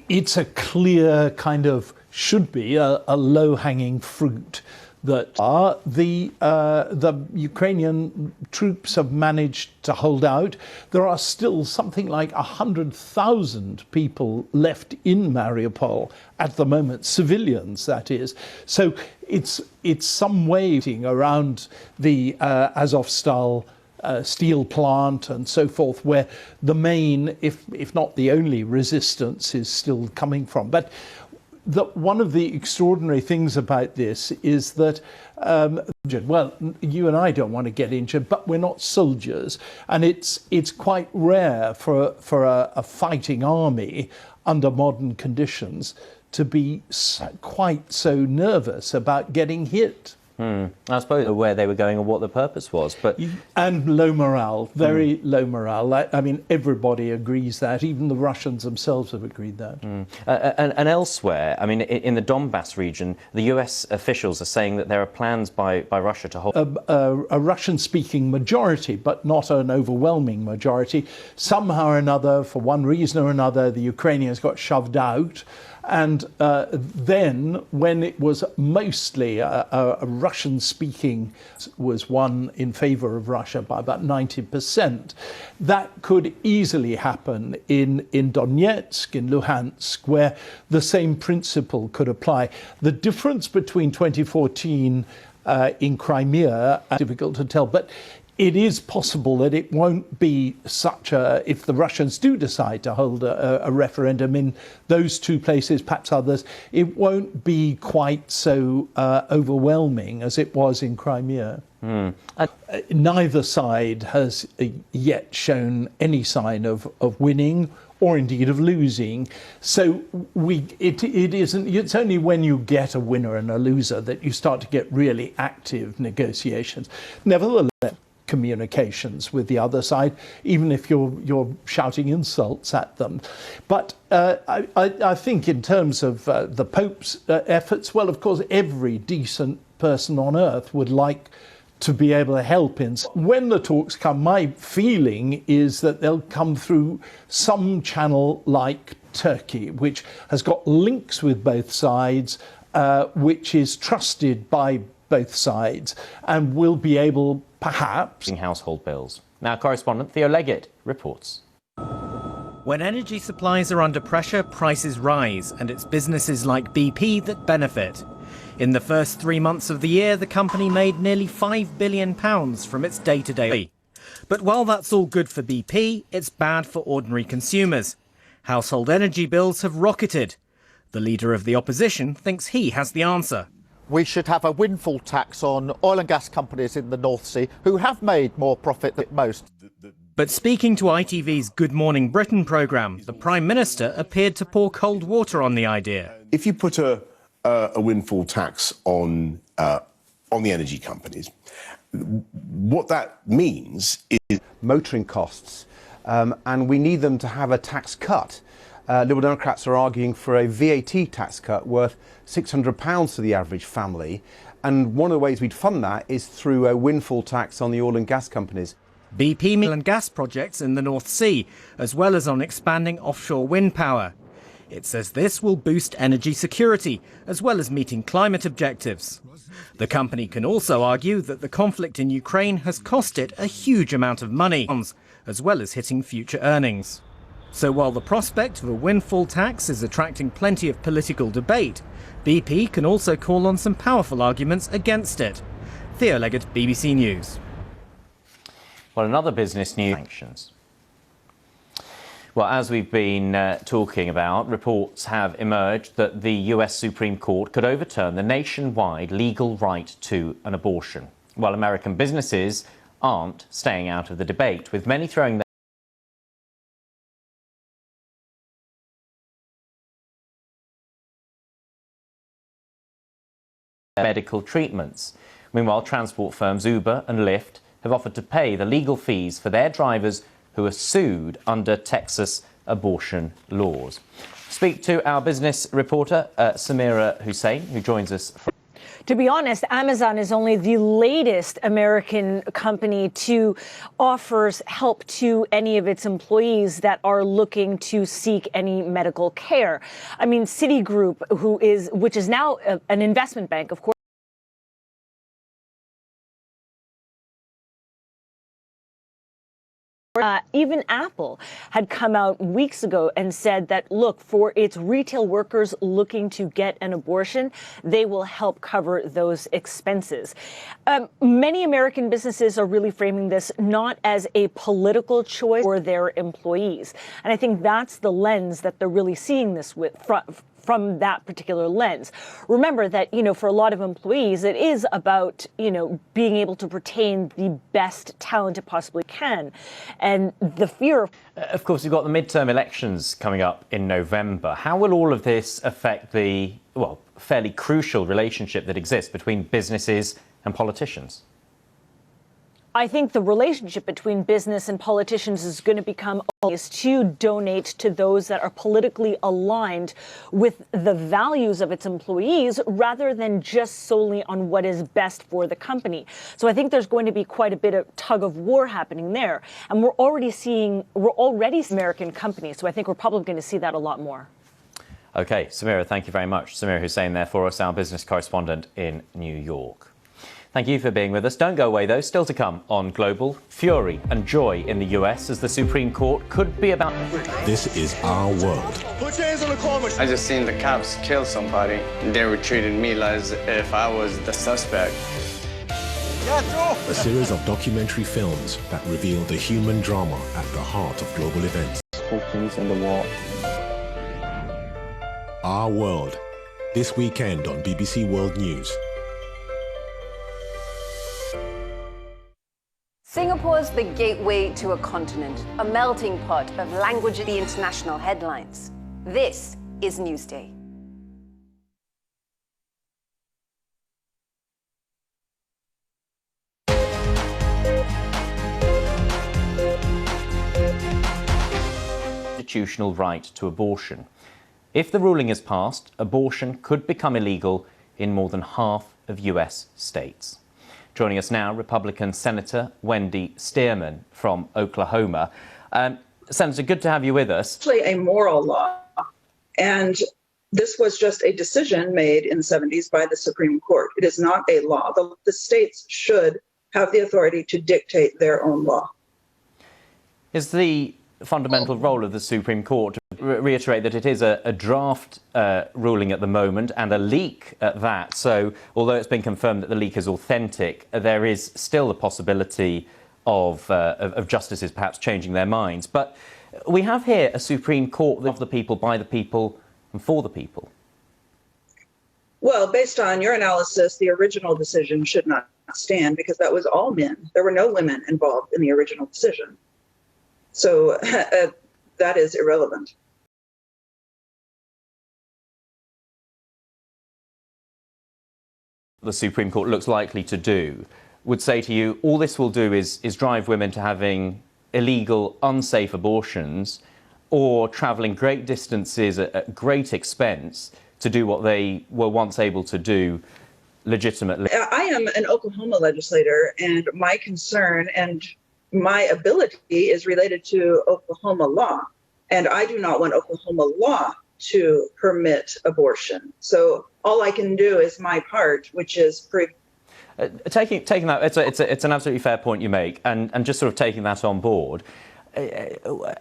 It's a clear kind of, should be, a low-hanging fruit that the Ukrainian troops have managed to hold out. There are still something like 100,000 people left in Mariupol at the moment, civilians that is. So it's some way around the Azovstal steel plant and so forth, where the main, if not the only, resistance is still coming from. But one of the extraordinary things about this is that, well, you and I don't want to get injured, but we're not soldiers, and it's quite rare for a fighting army under modern conditions to be quite so nervous about getting hit. I suppose where they were going and what the purpose was, but and low morale, very low morale. I mean, everybody agrees that. Even the Russians themselves have agreed that. And elsewhere, I mean, in the Donbass region, the US officials are saying that there are plans by Russia to hold a Russian-speaking majority, but not an overwhelming majority. Somehow or another, for one reason or another, the Ukrainians got shoved out. And then, when it was mostly a Russian-speaking, was won in favor of Russia by about 90%, that could easily happen in Donetsk, in Luhansk, where the same principle could apply. The difference between 2014 in Crimea, difficult to tell, but it is possible that it won't be such a, if the Russians do decide to hold a referendum in those two places, perhaps others, it won't be quite so overwhelming as it was in Crimea. Neither side has yet shown any sign of winning or indeed of losing. So it's only when you get a winner and a loser that you start to get really active negotiations. Nevertheless, communications with the other side, even if you're shouting insults at them. But I think in terms of the Pope's efforts, well, of course, every decent person on earth would like to be able to help in. When the talks come, my feeling is that they'll come through some channel like Turkey, which has got links with both sides, which is trusted by both sides, and will be able, perhaps... ...household bills. Now, correspondent Theo Leggett reports. When energy supplies are under pressure, prices rise, and it's businesses like BP that benefit. In the first 3 months of the year, the company made nearly £5 billion from its day-to-day. But while that's all good for BP, it's bad for ordinary consumers. Household energy bills have rocketed. The leader of the opposition thinks he has the answer. We should have a windfall tax on oil and gas companies in the North Sea who have made more profit than most. But speaking to ITV's Good Morning Britain programme, the Prime Minister appeared to pour cold water on the idea. If you put a windfall tax on the energy companies, what that means is motoring costs, and we need them to have a tax cut. Liberal Democrats are arguing for a VAT tax cut worth £600 to the average family, and one of the ways we'd fund that is through a windfall tax on the oil and gas companies. BP oil and gas projects in the North Sea, as well as on expanding offshore wind power. It says this will boost energy security, as well as meeting climate objectives. The company can also argue that the conflict in Ukraine has cost it a huge amount of money, as well as hitting future earnings. So while the prospect of a windfall tax is attracting plenty of political debate, BP can also call on some powerful arguments against it. Theo Leggett, BBC News. Well, another business news, sanctions. Well, as we've been talking about, reports have emerged that the US Supreme Court could overturn the nationwide legal right to an abortion. Well, American businesses aren't staying out of the debate, with many throwing their medical treatments. Meanwhile, transport firms Uber and Lyft have offered to pay the legal fees for their drivers who are sued under Texas abortion laws. Speak to our business reporter, Samira Hussein, who joins us from... To be honest, Amazon is only the latest American company to offer help to any of its employees that are looking to seek any medical care. I mean, Citigroup, which is now an investment bank, of course. Even Apple had come out weeks ago and said that, look, for its retail workers looking to get an abortion, they will help cover those expenses. Many American businesses are really framing this not as a political choice for their employees. And I think that's the lens that they're really seeing this with from that particular lens. Remember that, for a lot of employees, it is about, being able to retain the best talent it possibly can. And the fear of course, you've got the midterm elections coming up in November. How will all of this affect the, fairly crucial relationship that exists between businesses and politicians? I think the relationship between business and politicians is going to become always to donate to those that are politically aligned with the values of its employees rather than just solely on what is best for the company. So I think there's going to be quite a bit of tug of war happening there. And we're already seeing American companies. So I think we're probably going to see that a lot more. OK, Samira, thank you very much. Samira Hussain there for us, our business correspondent in New York. Thank you for being with us. Don't go away, though. Still to come on Global, fury and joy in the US as the Supreme Court could be about... This is our world. Put your hands on the corner. I just seen the cops kill somebody, and they were treating me as if I was the suspect. A series of documentary films that reveal the human drama at the heart of global events. Things in the wall. Our World, this weekend on BBC World News. Singapore's the gateway to a continent, a melting pot of language in the international headlines. This is Newsday. Constitutional right to abortion. If the ruling is passed, abortion could become illegal in more than half of US states. Joining us now, Republican Senator Wendy Stearman from Oklahoma. Senator, good to have you with us. It's actually a moral law, and this was just a decision made in the 70s by the Supreme Court. It is not a law. The states should have the authority to dictate their own law. Is the fundamental role of the Supreme Court to reiterate that it is a draft ruling at the moment and a leak at that? So although it's been confirmed that the leak is authentic, there is still the possibility of justices perhaps changing their minds. But we have here a Supreme Court of the people, by the people and for the people. Well, based on your analysis, the original decision should not stand because that was all men. There were no women involved in the original decision. So that is irrelevant. The Supreme Court looks likely to do would say to you, all this will do is drive women to having illegal, unsafe abortions or travelling great distances at great expense to do what they were once able to do legitimately. I am an Oklahoma legislator, and my concern and my ability is related to Oklahoma law, and I do not want Oklahoma law to permit abortion. So all I can do is my part, which is taking that. It's an absolutely fair point you make, and just sort of taking that on board.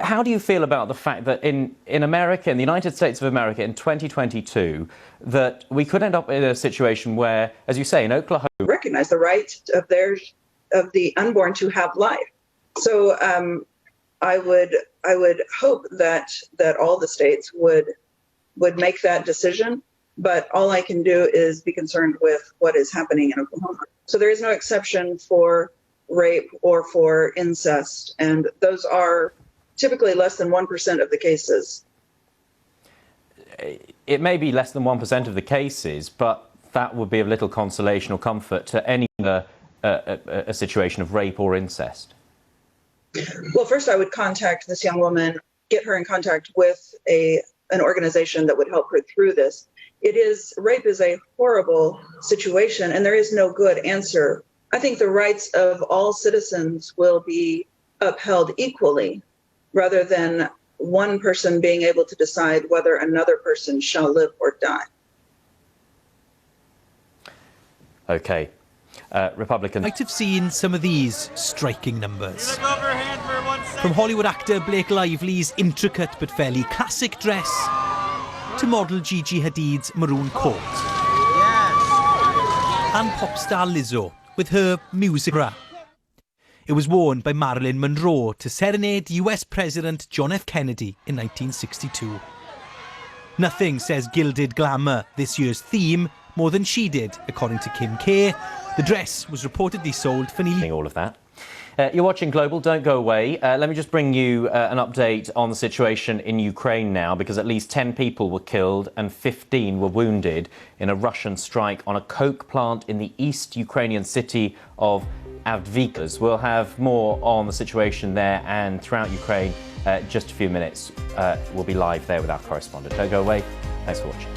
How do you feel about the fact that in America, in the United States of America, in 2022, that we could end up in a situation where, as you say, in Oklahoma, recognize the right of the unborn to have life. So I would hope that all the states would make that decision, but all I can do is be concerned with what is happening in Oklahoma. So there is no exception for rape or for incest, and those are typically less than 1% of the cases. It may be less than 1% of the cases, but that would be of little consolation or comfort to any a situation of rape or incest. Well, first I would contact this young woman, get her in contact with an organization that would help her through this. Rape is a horrible situation, and there is no good answer. I think the rights of all citizens will be upheld equally, rather than one person being able to decide whether another person shall live or die. Okay. Republican. Might have seen some of these striking numbers. From Hollywood actor Blake Lively's intricate but fairly classic dress to model Gigi Hadid's maroon coat. And pop star Lizzo with her music bra. It was worn by Marilyn Monroe to serenade US President John F. Kennedy in 1962. Nothing says gilded glamour, this year's theme, more than she did, according to Kim K. The dress was reportedly sold for nearly... All of that. You're watching Global, don't go away. Let me just bring you an update on the situation in Ukraine now, because at least 10 people were killed and 15 were wounded in a Russian strike on a coke plant in the East Ukrainian city of Avdiivka. We'll have more on the situation there and throughout Ukraine just a few minutes. We'll be live there with our correspondent. Don't go away. Thanks for watching.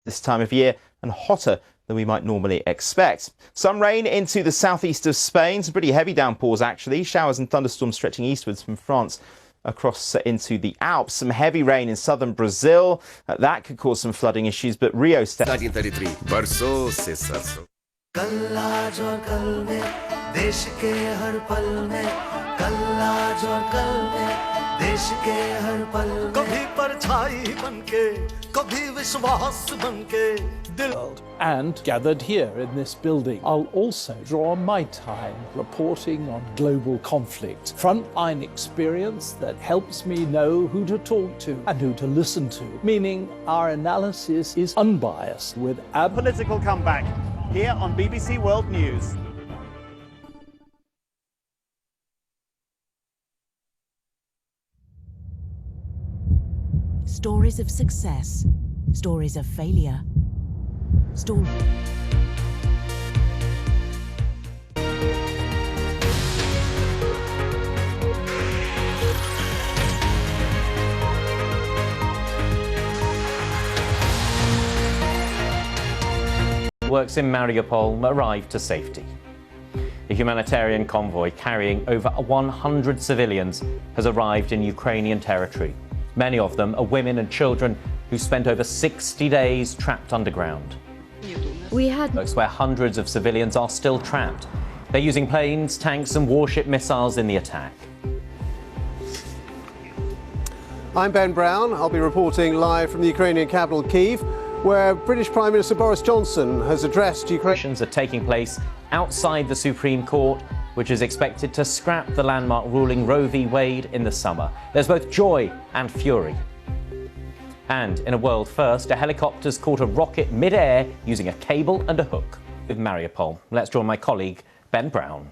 this time of year and hotter than we might normally expect. Some rain into the southeast of Spain, some pretty heavy downpours actually, showers and thunderstorms stretching eastwards from France across into the Alps. Some heavy rain in southern Brazil. That could cause some flooding issues, but Rio... And gathered here in this building, I'll also draw on my time reporting on global conflict. Frontline experience that helps me know who to talk to and who to listen to, meaning our analysis is unbiased with political comeback here on BBC World News. Stories of success, stories of failure. Works in Mariupol arrived to safety. A humanitarian convoy carrying over 100 civilians has arrived in Ukrainian territory. Many of them are women and children who spent over 60 days trapped underground. We had Where hundreds of civilians are still trapped. They're using planes, tanks and warship missiles in the attack. I'm Ben Brown. I'll be reporting live from the Ukrainian capital, Kyiv, where British Prime Minister Boris Johnson has addressed Ukraine. Are taking place outside the Supreme Court, which is expected to scrap the landmark ruling Roe v. Wade in the summer. There's both joy and fury. And in a world first, a helicopter's caught a rocket mid-air using a cable and a hook with Mariupol. Let's join my colleague, Ben Brown.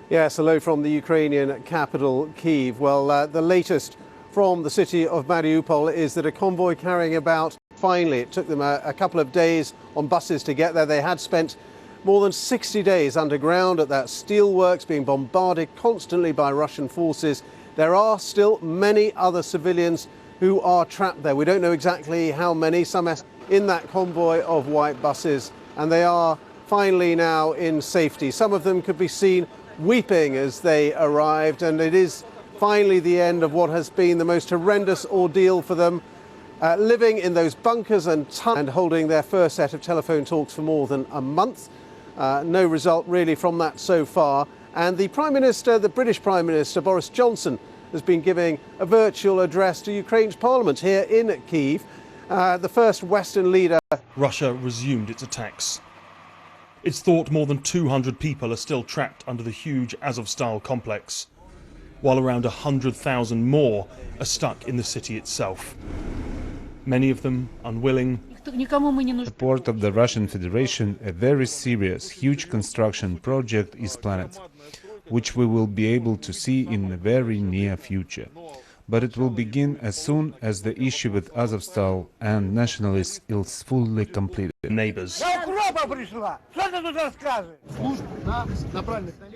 Yes, hello from the Ukrainian capital, Kyiv. Well, the latest from the city of Mariupol is that a convoy carrying about, finally, it took them a couple of days on buses to get there. They had spent more than 60 days underground at that steelworks, being bombarded constantly by Russian forces. There are still many other civilians who are trapped there. We don't know exactly how many, some in that convoy of white buses, and they are finally now in safety. Some of them could be seen weeping as they arrived, and it is finally the end of what has been the most horrendous ordeal for them, living in those bunkers and holding their first set of telephone talks for more than a month. No result really from that so far. And the Prime Minister, the British Prime Minister, Boris Johnson, has been giving a virtual address to Ukraine's parliament here in Kyiv. The first Western leader. Russia resumed its attacks. It's thought more than 200 people are still trapped under the huge Azovstal complex, while around 100,000 more are stuck in the city itself. Many of them unwilling. Support of the Russian Federation, a very serious, huge construction project is planned, which we will be able to see in the very near future. But it will begin as soon as the issue with Azovstal and nationalists is fully completed. Neighbors.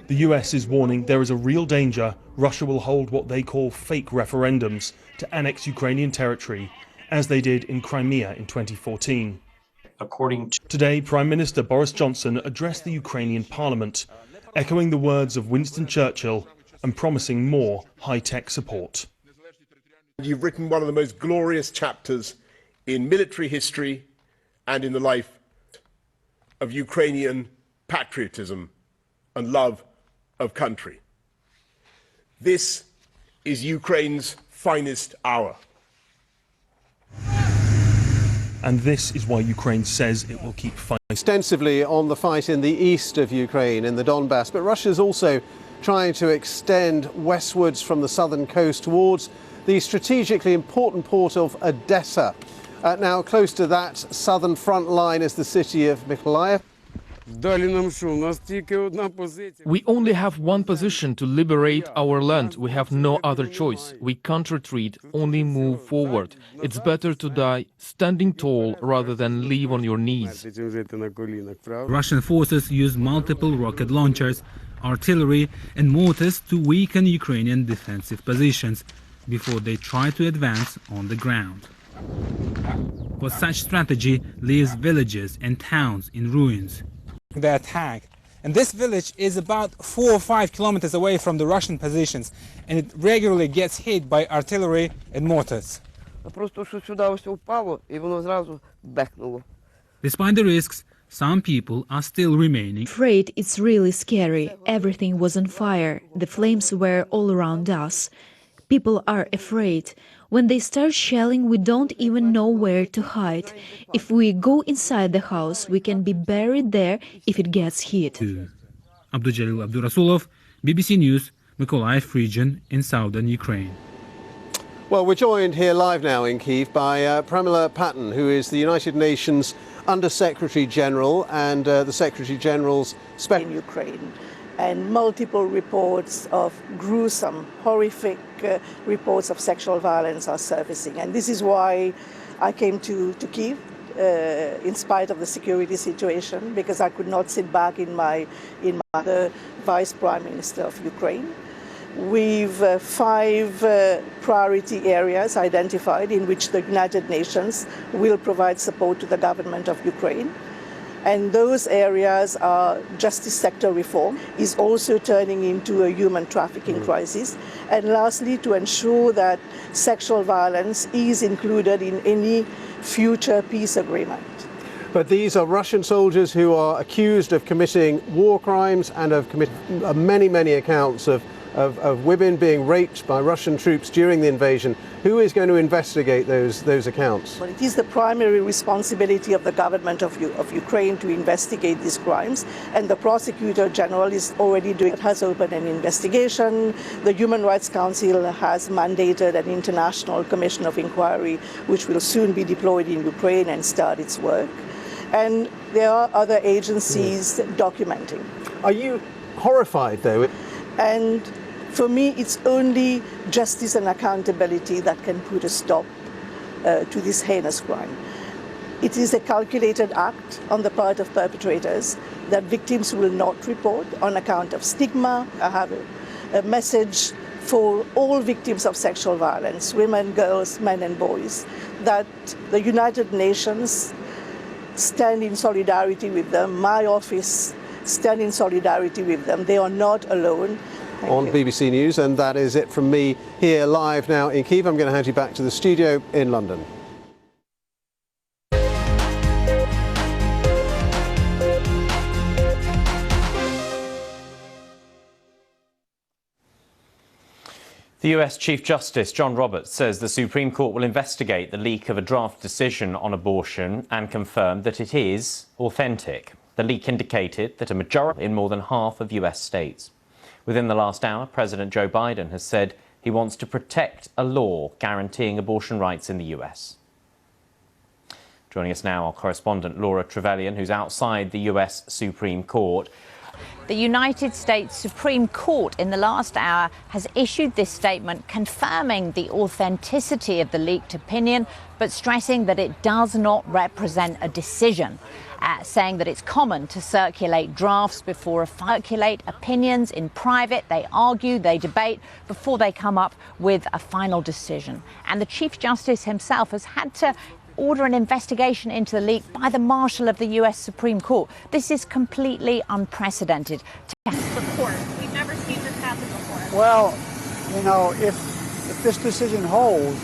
The US is warning there is a real danger Russia will hold what they call fake referendums to annex Ukrainian territory, as they did in Crimea in 2014. Today, Prime Minister Boris Johnson addressed the Ukrainian parliament, echoing the words of Winston Churchill and promising more high-tech support. You've written one of the most glorious chapters in military history and in the life of Ukrainian patriotism and love of country. This is Ukraine's finest hour. And this is why Ukraine says it will keep fighting extensively on the fight in the east of Ukraine, in the Donbass. But Russia is also trying to extend westwards from the southern coast towards the strategically important port of Odessa. Now, close to that southern front line is the city of Mykolaiv. We only have one position to liberate our land. We have no other choice. We can't retreat, only move forward. It's better to die standing tall rather than live on your knees. Russian forces use multiple rocket launchers, artillery and mortars to weaken Ukrainian defensive positions. before they try to advance on the ground. For such strategy leaves villages and towns in ruins. The attack. And this village is about 4 or 5 kilometers away from the Russian positions, and it regularly gets hit by artillery and mortars. Despite the risks, some people are still remaining. Afraid it's really scary. Everything was on fire. The flames were all around us. People are afraid. When they start shelling, we don't even know where to hide. If we go inside the house, we can be buried there if it gets hit. Abduljalil Abdurasulov, BBC News, Mykolaiv region in southern Ukraine. Well, we're joined here live now in Kyiv by Pramila Patten, who is the United Nations Under-Secretary General and the Secretary General's in Ukraine. And multiple reports of gruesome, horrific reports of sexual violence are surfacing. And this is why I came to Kyiv, in spite of the security situation, because I could not sit back in my the Vice Prime Minister of Ukraine. We've 5 priority areas identified in which the United Nations will provide support to the government of Ukraine. And those areas are justice sector reform is also turning into a human trafficking crisis. And lastly, to ensure that sexual violence is included in any future peace agreement. But these are Russian soldiers who are accused of committing war crimes and of committing many, many accounts of women being raped by Russian troops during the invasion. Who is going to investigate those accounts? But it is the primary responsibility of the government of Ukraine to investigate these crimes, and the Prosecutor General has opened an investigation. The Human Rights Council has mandated an international commission of inquiry, which will soon be deployed in Ukraine and start its work. And there are other agencies documenting. Are you horrified, though? And for me, it's only justice and accountability that can put a stop to this heinous crime. It is a calculated act on the part of perpetrators that victims will not report on account of stigma. I have a message for all victims of sexual violence, women, girls, men and boys, that the United Nations stand in solidarity with them. My office stand in solidarity with them. They are not alone. On BBC News, and that is it from me here live now in Kyiv. I'm going to hand you back to the studio in London. The US Chief Justice John Roberts says the Supreme Court will investigate the leak of a draft decision on abortion and confirm that it is authentic. The leak indicated that a majority in more than half of US states. Within the last hour, President Joe Biden has said he wants to protect a law guaranteeing abortion rights in the US. Joining us now, our correspondent Laura Trevelyan, who's outside the US Supreme Court. The United States Supreme Court in the last hour has issued this statement confirming the authenticity of the leaked opinion, but stressing that it does not represent a decision. Saying that it's common to circulate drafts before circulate opinions in private. They argue, they debate before they come up with a final decision. And the Chief Justice himself has had to order an investigation into the leak by the Marshal of the US Supreme Court. This is completely unprecedented. We've never seen this happen before. Well, you know, if this decision holds,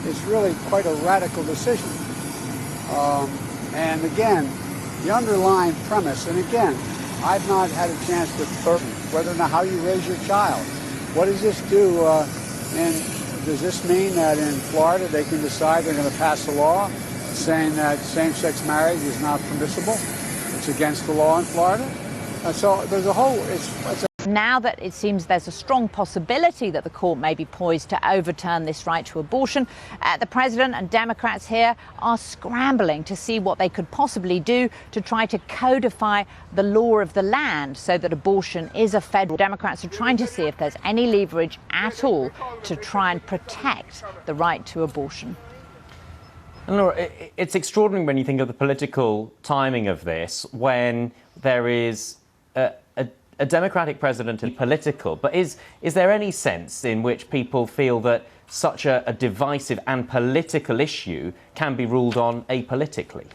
it's really quite a radical decision. And again, the underlying premise, and again, I've not had a chance to whether or not how you raise your child. What does this do? And does this mean that in Florida they can decide they're going to pass a law saying that same-sex marriage is not permissible? It's against the law in Florida. So there's a whole. Now that it seems there's a strong possibility that the court may be poised to overturn this right to abortion, the president and Democrats here are scrambling to see what they could possibly do to try to codify the law of the land so that abortion is a federal. Democrats are trying to see if there's any leverage at all to try and protect the right to abortion. And Laura, it's extraordinary when you think of the political timing of this, when there is a Democratic president and political, but is there any sense in which people feel that such a divisive and political issue can be ruled on apolitically?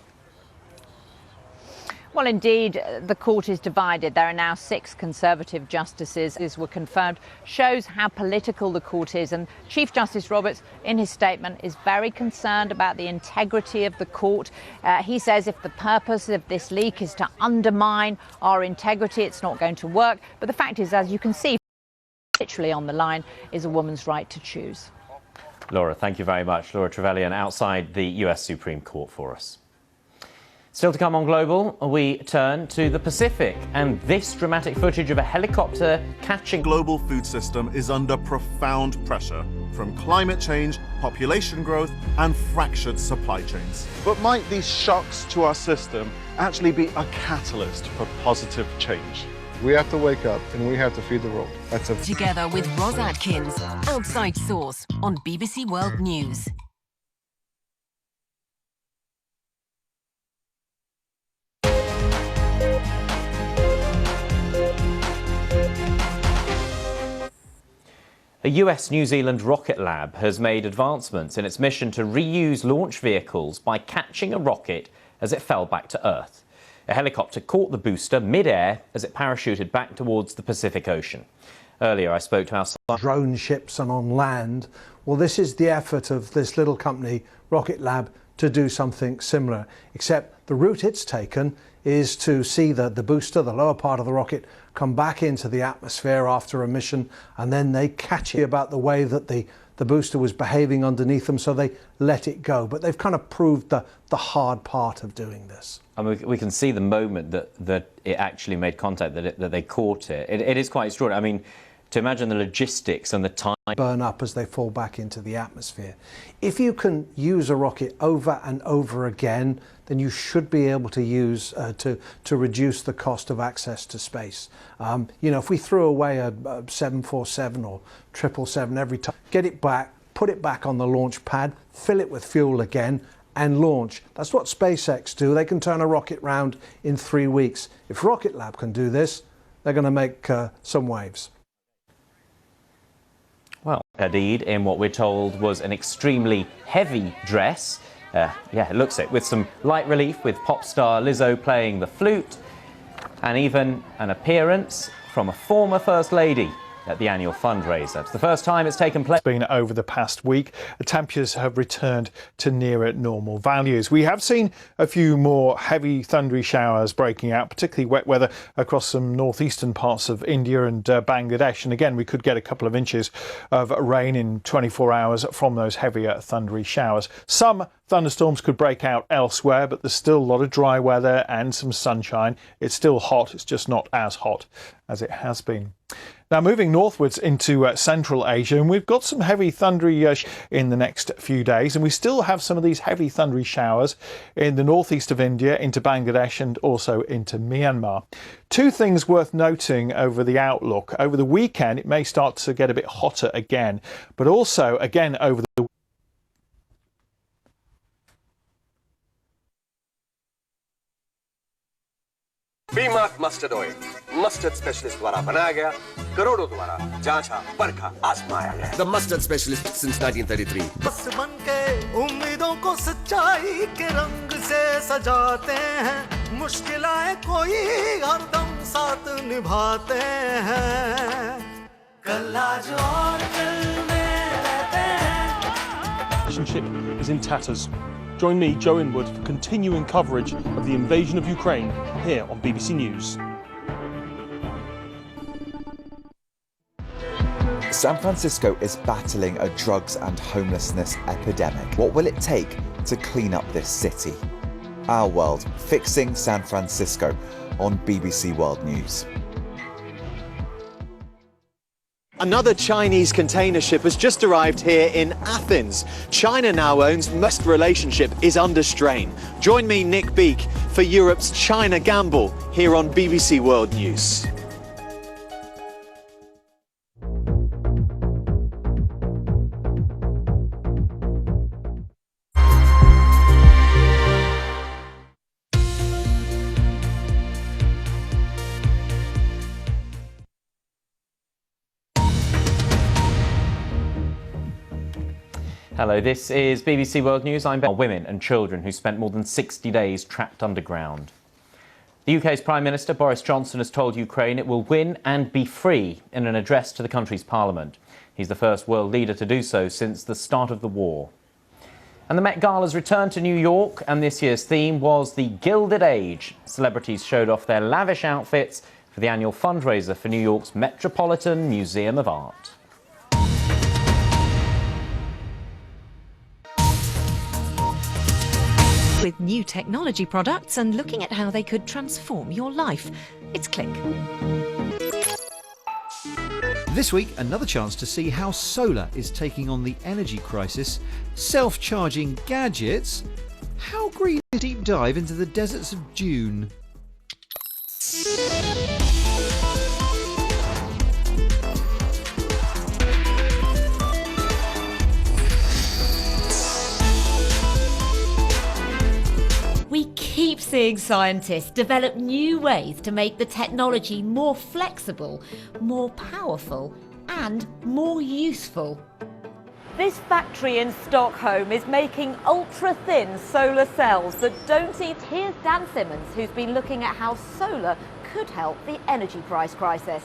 Well, indeed, the court is divided. There are now 6 Conservative justices. This were confirmed, shows how political the court is. And Chief Justice Roberts, in his statement, is very concerned about the integrity of the court. He says if the purpose of this leak is to undermine our integrity, it's not going to work. But the fact is, as you can see, literally on the line is a woman's right to choose. Laura, thank you very much. Laura Trevelyan outside the US Supreme Court for us. Still to come on Global, we turn to the Pacific and this dramatic footage of a helicopter catching... Global food system is under profound pressure from climate change, population growth and fractured supply chains. But might these shocks to our system actually be a catalyst for positive change? We have to wake up and we have to feed the world. Together with Ros Atkins, Outside Source on BBC World News. A US-New Zealand rocket lab has made advancements in its mission to reuse launch vehicles by catching a rocket as it fell back to Earth. A helicopter caught the booster mid-air as it parachuted back towards the Pacific Ocean. Earlier, I spoke to our drone ships and on land. Well, this is the effort of this little company, Rocket Lab, to do something similar, except the route it's taken is to see the booster, the lower part of the rocket, come back into the atmosphere after a mission, and then they catch it about the way that the booster was behaving underneath them, so they let it go. But they've kind of proved the hard part of doing this. I mean, we can see the moment that it actually made contact, that they caught it. It is quite extraordinary. I mean, to imagine the logistics and the time... burn up as they fall back into the atmosphere. If you can use a rocket over and over again, then you should be able to use to reduce the cost of access to space. You know, if we threw away a 747 or 777 every time, get it back, put it back on the launch pad, fill it with fuel again, and launch. That's what SpaceX do. They can turn a rocket round in 3 weeks. If Rocket Lab can do this, they're going to make some waves. Well, Hadid, in what we're told was an extremely heavy dress. Yeah, it looks it, with some light relief, with pop star Lizzo playing the flute, and even an appearance from a former First Lady at the annual fundraiser. It's the first time it's taken place. It's been over the past week. The temperatures have returned to nearer normal values. We have seen a few more heavy thundery showers breaking out, particularly wet weather across some northeastern parts of India and Bangladesh. And again, we could get a couple of inches of rain in 24 hours from those heavier thundery showers. Some thunderstorms could break out elsewhere, but there's still a lot of dry weather and some sunshine. It's still hot. It's just not as hot as it has been. Now, moving northwards into Central Asia, and we've got some heavy thundery in the next few days, and we still have some of these heavy thundery showers in the northeast of India, into Bangladesh and also into Myanmar. Two things worth noting over the outlook. Over the weekend, it may start to get a bit hotter again, but also again over the B Mark mustard oil mustard specialist द्वारा बनाया गया करोड़ों द्वारा जांचा परखा आजमाया गया the mustard specialist since 1933 बस बनके उम्मीदों को सच्चाई के रंग से सजाते हैं मुश्किलें कोई हरदम साथ निभाते हैं कल आज और कल में रहते हैं Relationship is in tatters. Join me, Joe Inwood, for continuing coverage of the invasion of Ukraine here on BBC News. San Francisco is battling a drugs and homelessness epidemic. What will it take to clean up this city? Our World, Fixing San Francisco on BBC World News. Another Chinese container ship has just arrived here in Athens. China now owns most relationship is under strain. Join me, Nick Beake, for Europe's China Gamble here on BBC World News. Hello, this is BBC World News. I'm Ben. Women and children who spent more than 60 days trapped underground. The UK's Prime Minister Boris Johnson has told Ukraine it will win and be free in an address to the country's parliament. He's the first world leader to do so since the start of the war. And the Met Gala's returned to New York, and this year's theme was the Gilded Age. Celebrities showed off their lavish outfits for the annual fundraiser for New York's Metropolitan Museum of Art. With new technology products and looking at how they could transform your life. It's Click. This week, another chance to see how solar is taking on the energy crisis, self-charging gadgets, how green is a deep dive into the deserts of June. We keep seeing scientists develop new ways to make the technology more flexible, more powerful, and more useful. This factory in Stockholm is making ultra-thin solar cells that don't eat. Here's Dan Simmons, who's been looking at how solar could help the energy price crisis.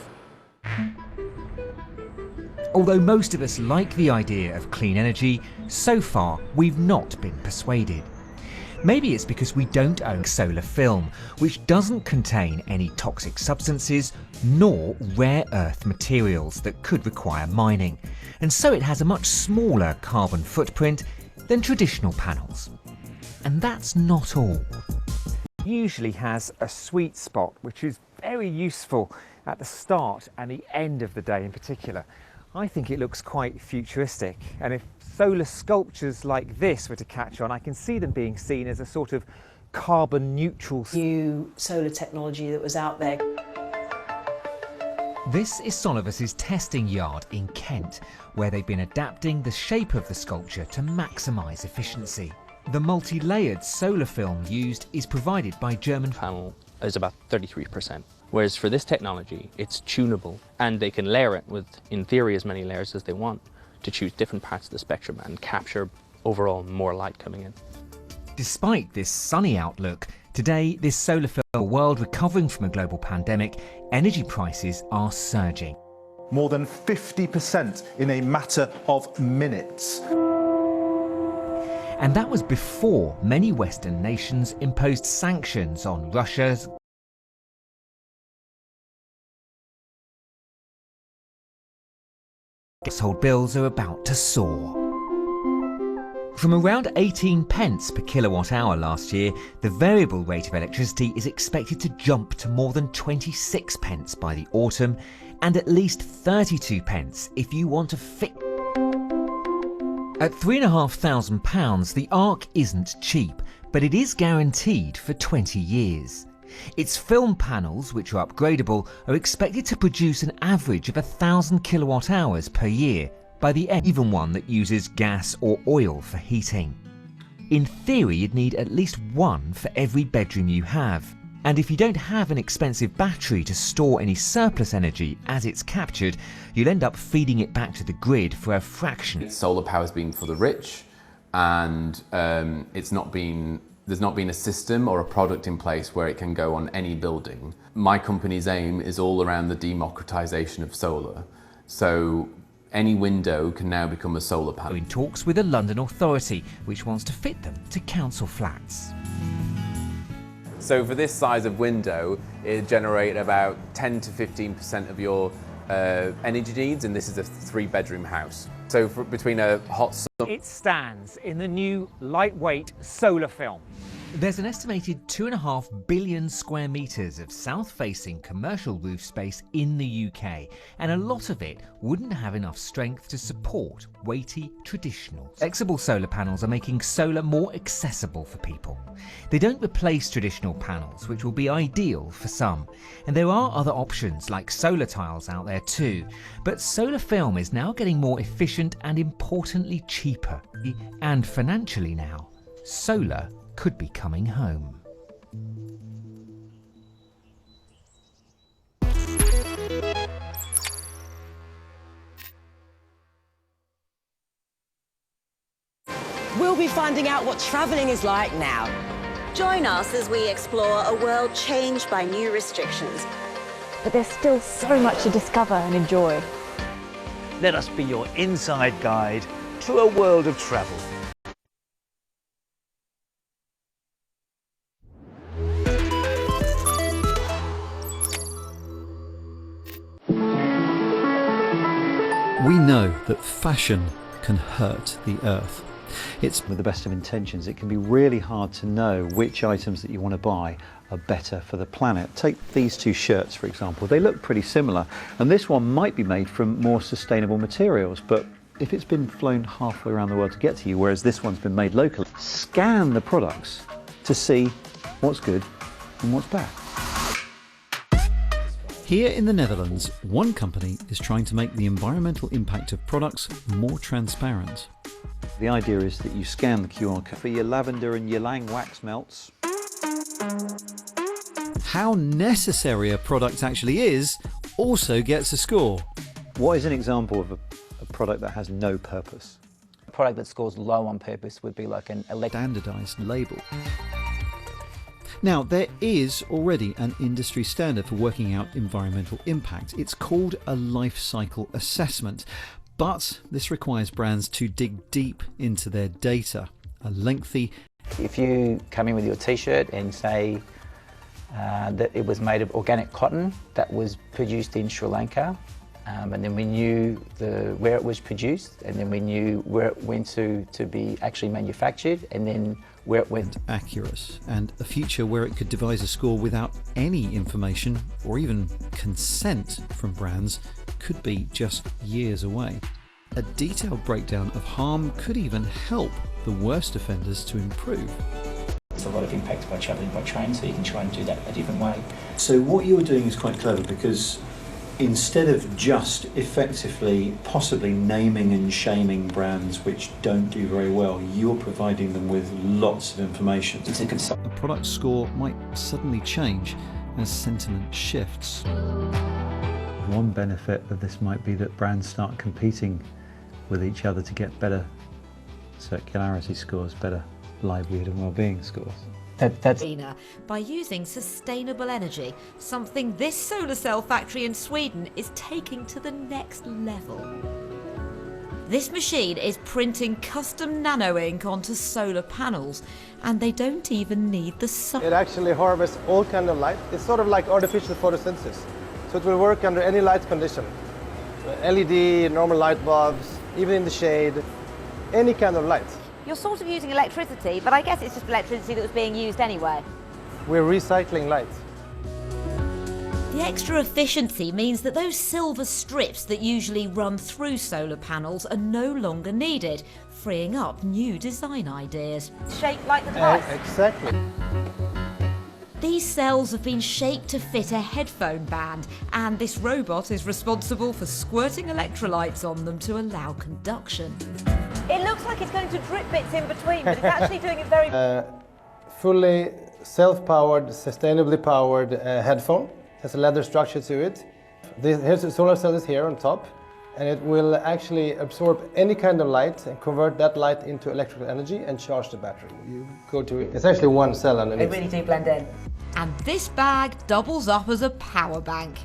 Although most of us like the idea of clean energy, so far we've not been persuaded. Maybe it's because we don't own solar film, which doesn't contain any toxic substances nor rare earth materials that could require mining, and so it has a much smaller carbon footprint than traditional panels. And that's not all. It usually has a sweet spot, which is very useful at the start and the end of the day in particular. I think it looks quite futuristic, and if solar sculptures like this were to catch on, I can see them being seen as a sort of carbon neutral new solar technology that was out there. This is Sonovus's testing yard in Kent, where they've been adapting the shape of the sculpture to maximise efficiency. The multi-layered solar film used is provided by German panel is about 33%. Whereas for this technology, it's tunable, and they can layer it with, in theory, as many layers as they want to choose different parts of the spectrum and capture overall more light coming in. Despite this sunny outlook, today this solar film world recovering from a global pandemic, energy prices are surging. More than 50% in a matter of minutes. And that was before many Western nations imposed sanctions on Russia's household bills are about to soar. From around 18 pence per kilowatt hour last year, the variable rate of electricity is expected to jump to more than 26 pence by the autumn, and at least 32 pence if you want to fix. At £3,500, the ARC isn't cheap, but it is guaranteed for 20 years. Its film panels, which are upgradable, are expected to produce an average of 1,000 kilowatt hours per year by the end, even one that uses gas or oil for heating. In theory, you'd need at least one for every bedroom you have. And if you don't have an expensive battery to store any surplus energy as it's captured, you'll end up feeding it back to the grid for a fraction. Solar power's been for the rich, and there's not been a system or a product in place where it can go on any building. My company's aim is all around the democratization of solar. So any window can now become a solar panel. In talks with a London authority, which wants to fit them to council flats. So for this size of window, it generates about 10 to 15% of your energy needs, and this is a 3-bedroom house. So between a hot sun... It stands in the new lightweight solar film. There's an estimated 2.5 billion square metres of south-facing commercial roof space in the UK, and a lot of it wouldn't have enough strength to support weighty traditional. Flexible solar panels are making solar more accessible for people. They don't replace traditional panels, which will be ideal for some, and there are other options like solar tiles out there too, but solar film is now getting more efficient and importantly cheaper. And financially now, solar could be coming home. finding out what travelling is like now. Join us as we explore a world changed by new restrictions. But there's still so much to discover and enjoy. Let us be your inside guide to a world of travel. We know that fashion can hurt the earth. It's with the best of intentions, it can be really hard to know which items that you want to buy are better for the planet. Take these two shirts, for example. They look pretty similar, and this one might be made from more sustainable materials, but if it's been flown halfway around the world to get to you, whereas this one's been made locally, scan the products to see what's good and what's bad. Here in the Netherlands, one company is trying to make the environmental impact of products more transparent. The idea is that you scan the QR code for your lavender and ylang wax melts. How necessary a product actually is also gets a score. What is an example of a product that has no purpose? A product that scores low on purpose would be like an standardized label. Now, there is already an industry standard for working out environmental impact. It's called a life cycle assessment, but this requires brands to dig deep into their data. A lengthy... If you come in with your t-shirt and say that it was made of organic cotton that was produced in Sri Lanka, and then we knew where it was produced, and then we knew where it went to be actually manufactured, and then where it went. Accurate, and a future where it could devise a score without any information or even consent from brands could be just years away. A detailed breakdown of harm could even help the worst offenders to improve. There's a lot of impact by travelling by train, so you can try and do that a different way. So what you're doing is quite clever, because instead of just effectively possibly naming and shaming brands which don't do very well, you're providing them with lots of information. The product score might suddenly change as sentiment shifts. One benefit of this might be that brands start competing with each other to get better circularity scores, better livelihood and well-being scores. That's by using sustainable energy, something this solar cell factory in Sweden is taking to the next level. This machine is printing custom nano ink onto solar panels, and they don't even need the sun. It actually harvests all kinds of light. It's sort of like artificial photosynthesis. So it will work under any light condition. So LED, normal light bulbs, even in the shade, any kind of light. You're sort of using electricity, but I guess it's just electricity that was being used anyway. We're recycling light. The extra efficiency means that those silver strips that usually run through solar panels are no longer needed, freeing up new design ideas. Shaped like the device. Exactly. These cells have been shaped to fit a headphone band, and this robot is responsible for squirting electrolytes on them to allow conduction. It looks like it's going to drip bits in between, but it's actually doing it very... Fully self-powered, sustainably powered headphone. It has a leather structure to it. Here's the solar cell is here on top, and it will actually absorb any kind of light and convert that light into electrical energy and charge the battery. You go to it. It's actually one cell underneath. They really do blend in. And this bag doubles up as a power bank.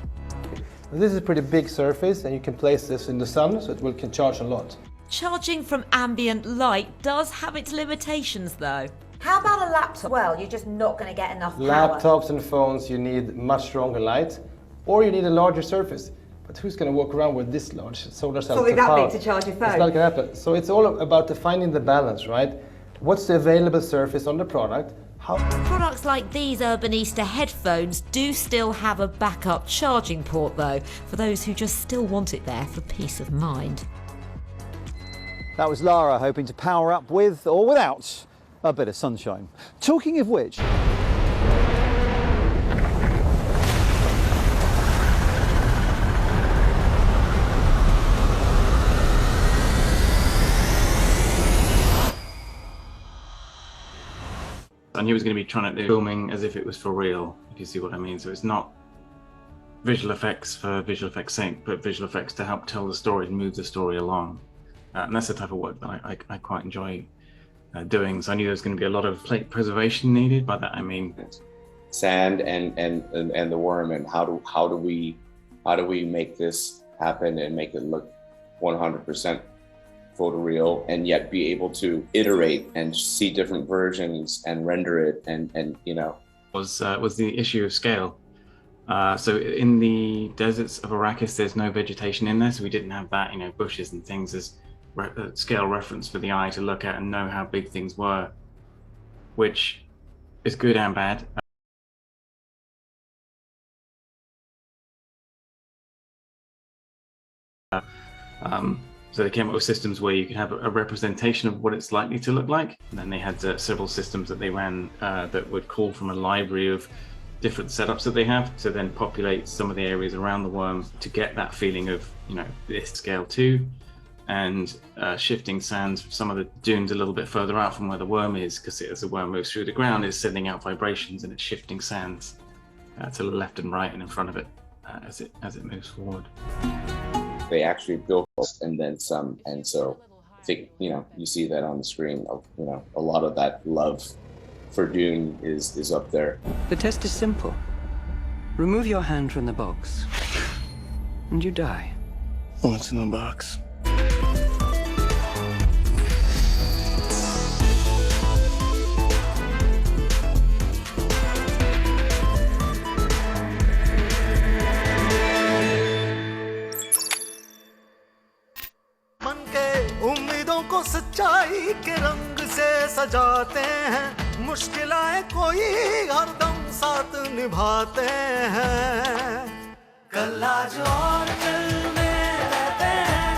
This is a pretty big surface, and you can place this in the sun, so it can charge a lot. Charging from ambient light does have its limitations, though. How about a laptop? Well, you're just not going to get enough power. Laptops and phones, you need much stronger light, or you need a larger surface. But who's going to walk around with this large solar cell? Something that big to charge your phone? It's not going to happen. So it's all about finding the balance, right? What's the available surface on the product? Products like these Urbanista headphones do still have a backup charging port, though, for those who just still want it there for peace of mind. That was Lara hoping to power up with or without a bit of sunshine. Talking of which... And he was going to be trying to do filming as if it was for real, if you see what I mean. So it's not visual effects for visual effects' sake, but visual effects to help tell the story and move the story along. And that's the type of work that I quite enjoy doing. So I knew there was going to be a lot of plate preservation needed. By that I mean sand and the worm, and how do we make this happen and make it look 100% photoreal, and yet be able to iterate and see different versions and render it, and you know, was the issue of scale. So in the deserts of Arrakis, there's no vegetation in there, so we didn't have that, you know, bushes and things as scale reference for the eye to look at and know how big things were, which is good and bad. So they came up with systems where you could have a representation of what it's likely to look like. And then they had several systems that they ran that would call from a library of different setups that they have to then populate some of the areas around the worm to get that feeling of, you know, this scale too. And shifting sands, some of the dunes a little bit further out from where the worm is, because as the worm moves through the ground, it's sending out vibrations and it's shifting sands to the left and right and in front of it as it moves forward. They actually built and then some, and so I think, you know, you see that on the screen. You know, a lot of that love for Dune is up there. The test is simple. Remove your hand from the box, and you die. What's in the box? उम्मीदों को सच्चाई के रंग से सजाते हैं, मुश्किलें कोई हरदम साथ निभाते हैं, कल आज और कल में रहते हैं.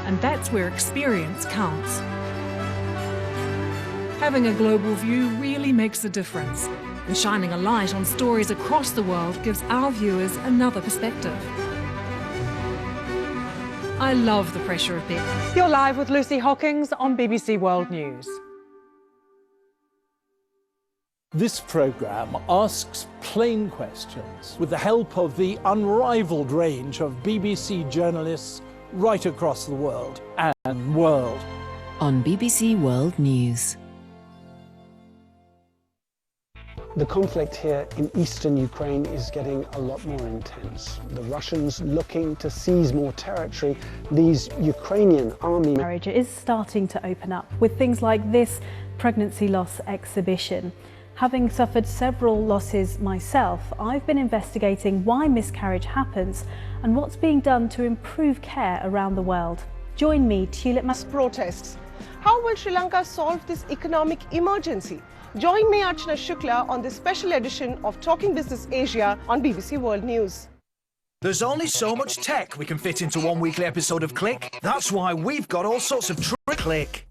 And that's where experience counts. Having a global view really makes a difference, and shining a light on stories across the world gives our viewers another perspective. I love the pressure of being. You're live with Lucy Hockings on BBC World News. This programme asks plain questions with the help of the unrivalled range of BBC journalists right across the world and world. On BBC World News. The conflict here in eastern Ukraine is getting a lot more intense. The Russians looking to seize more territory. These Ukrainian army... Marriage is starting to open up with things like this pregnancy loss exhibition. Having suffered several losses myself, I've been investigating why miscarriage happens and what's being done to improve care around the world. Join me, Tulip... Protests. How will Sri Lanka solve this economic emergency? Join me, Archana Shukla, on this special edition of Talking Business Asia on BBC World News. There's only so much tech we can fit into one weekly episode of Click. That's why we've got all sorts of Click.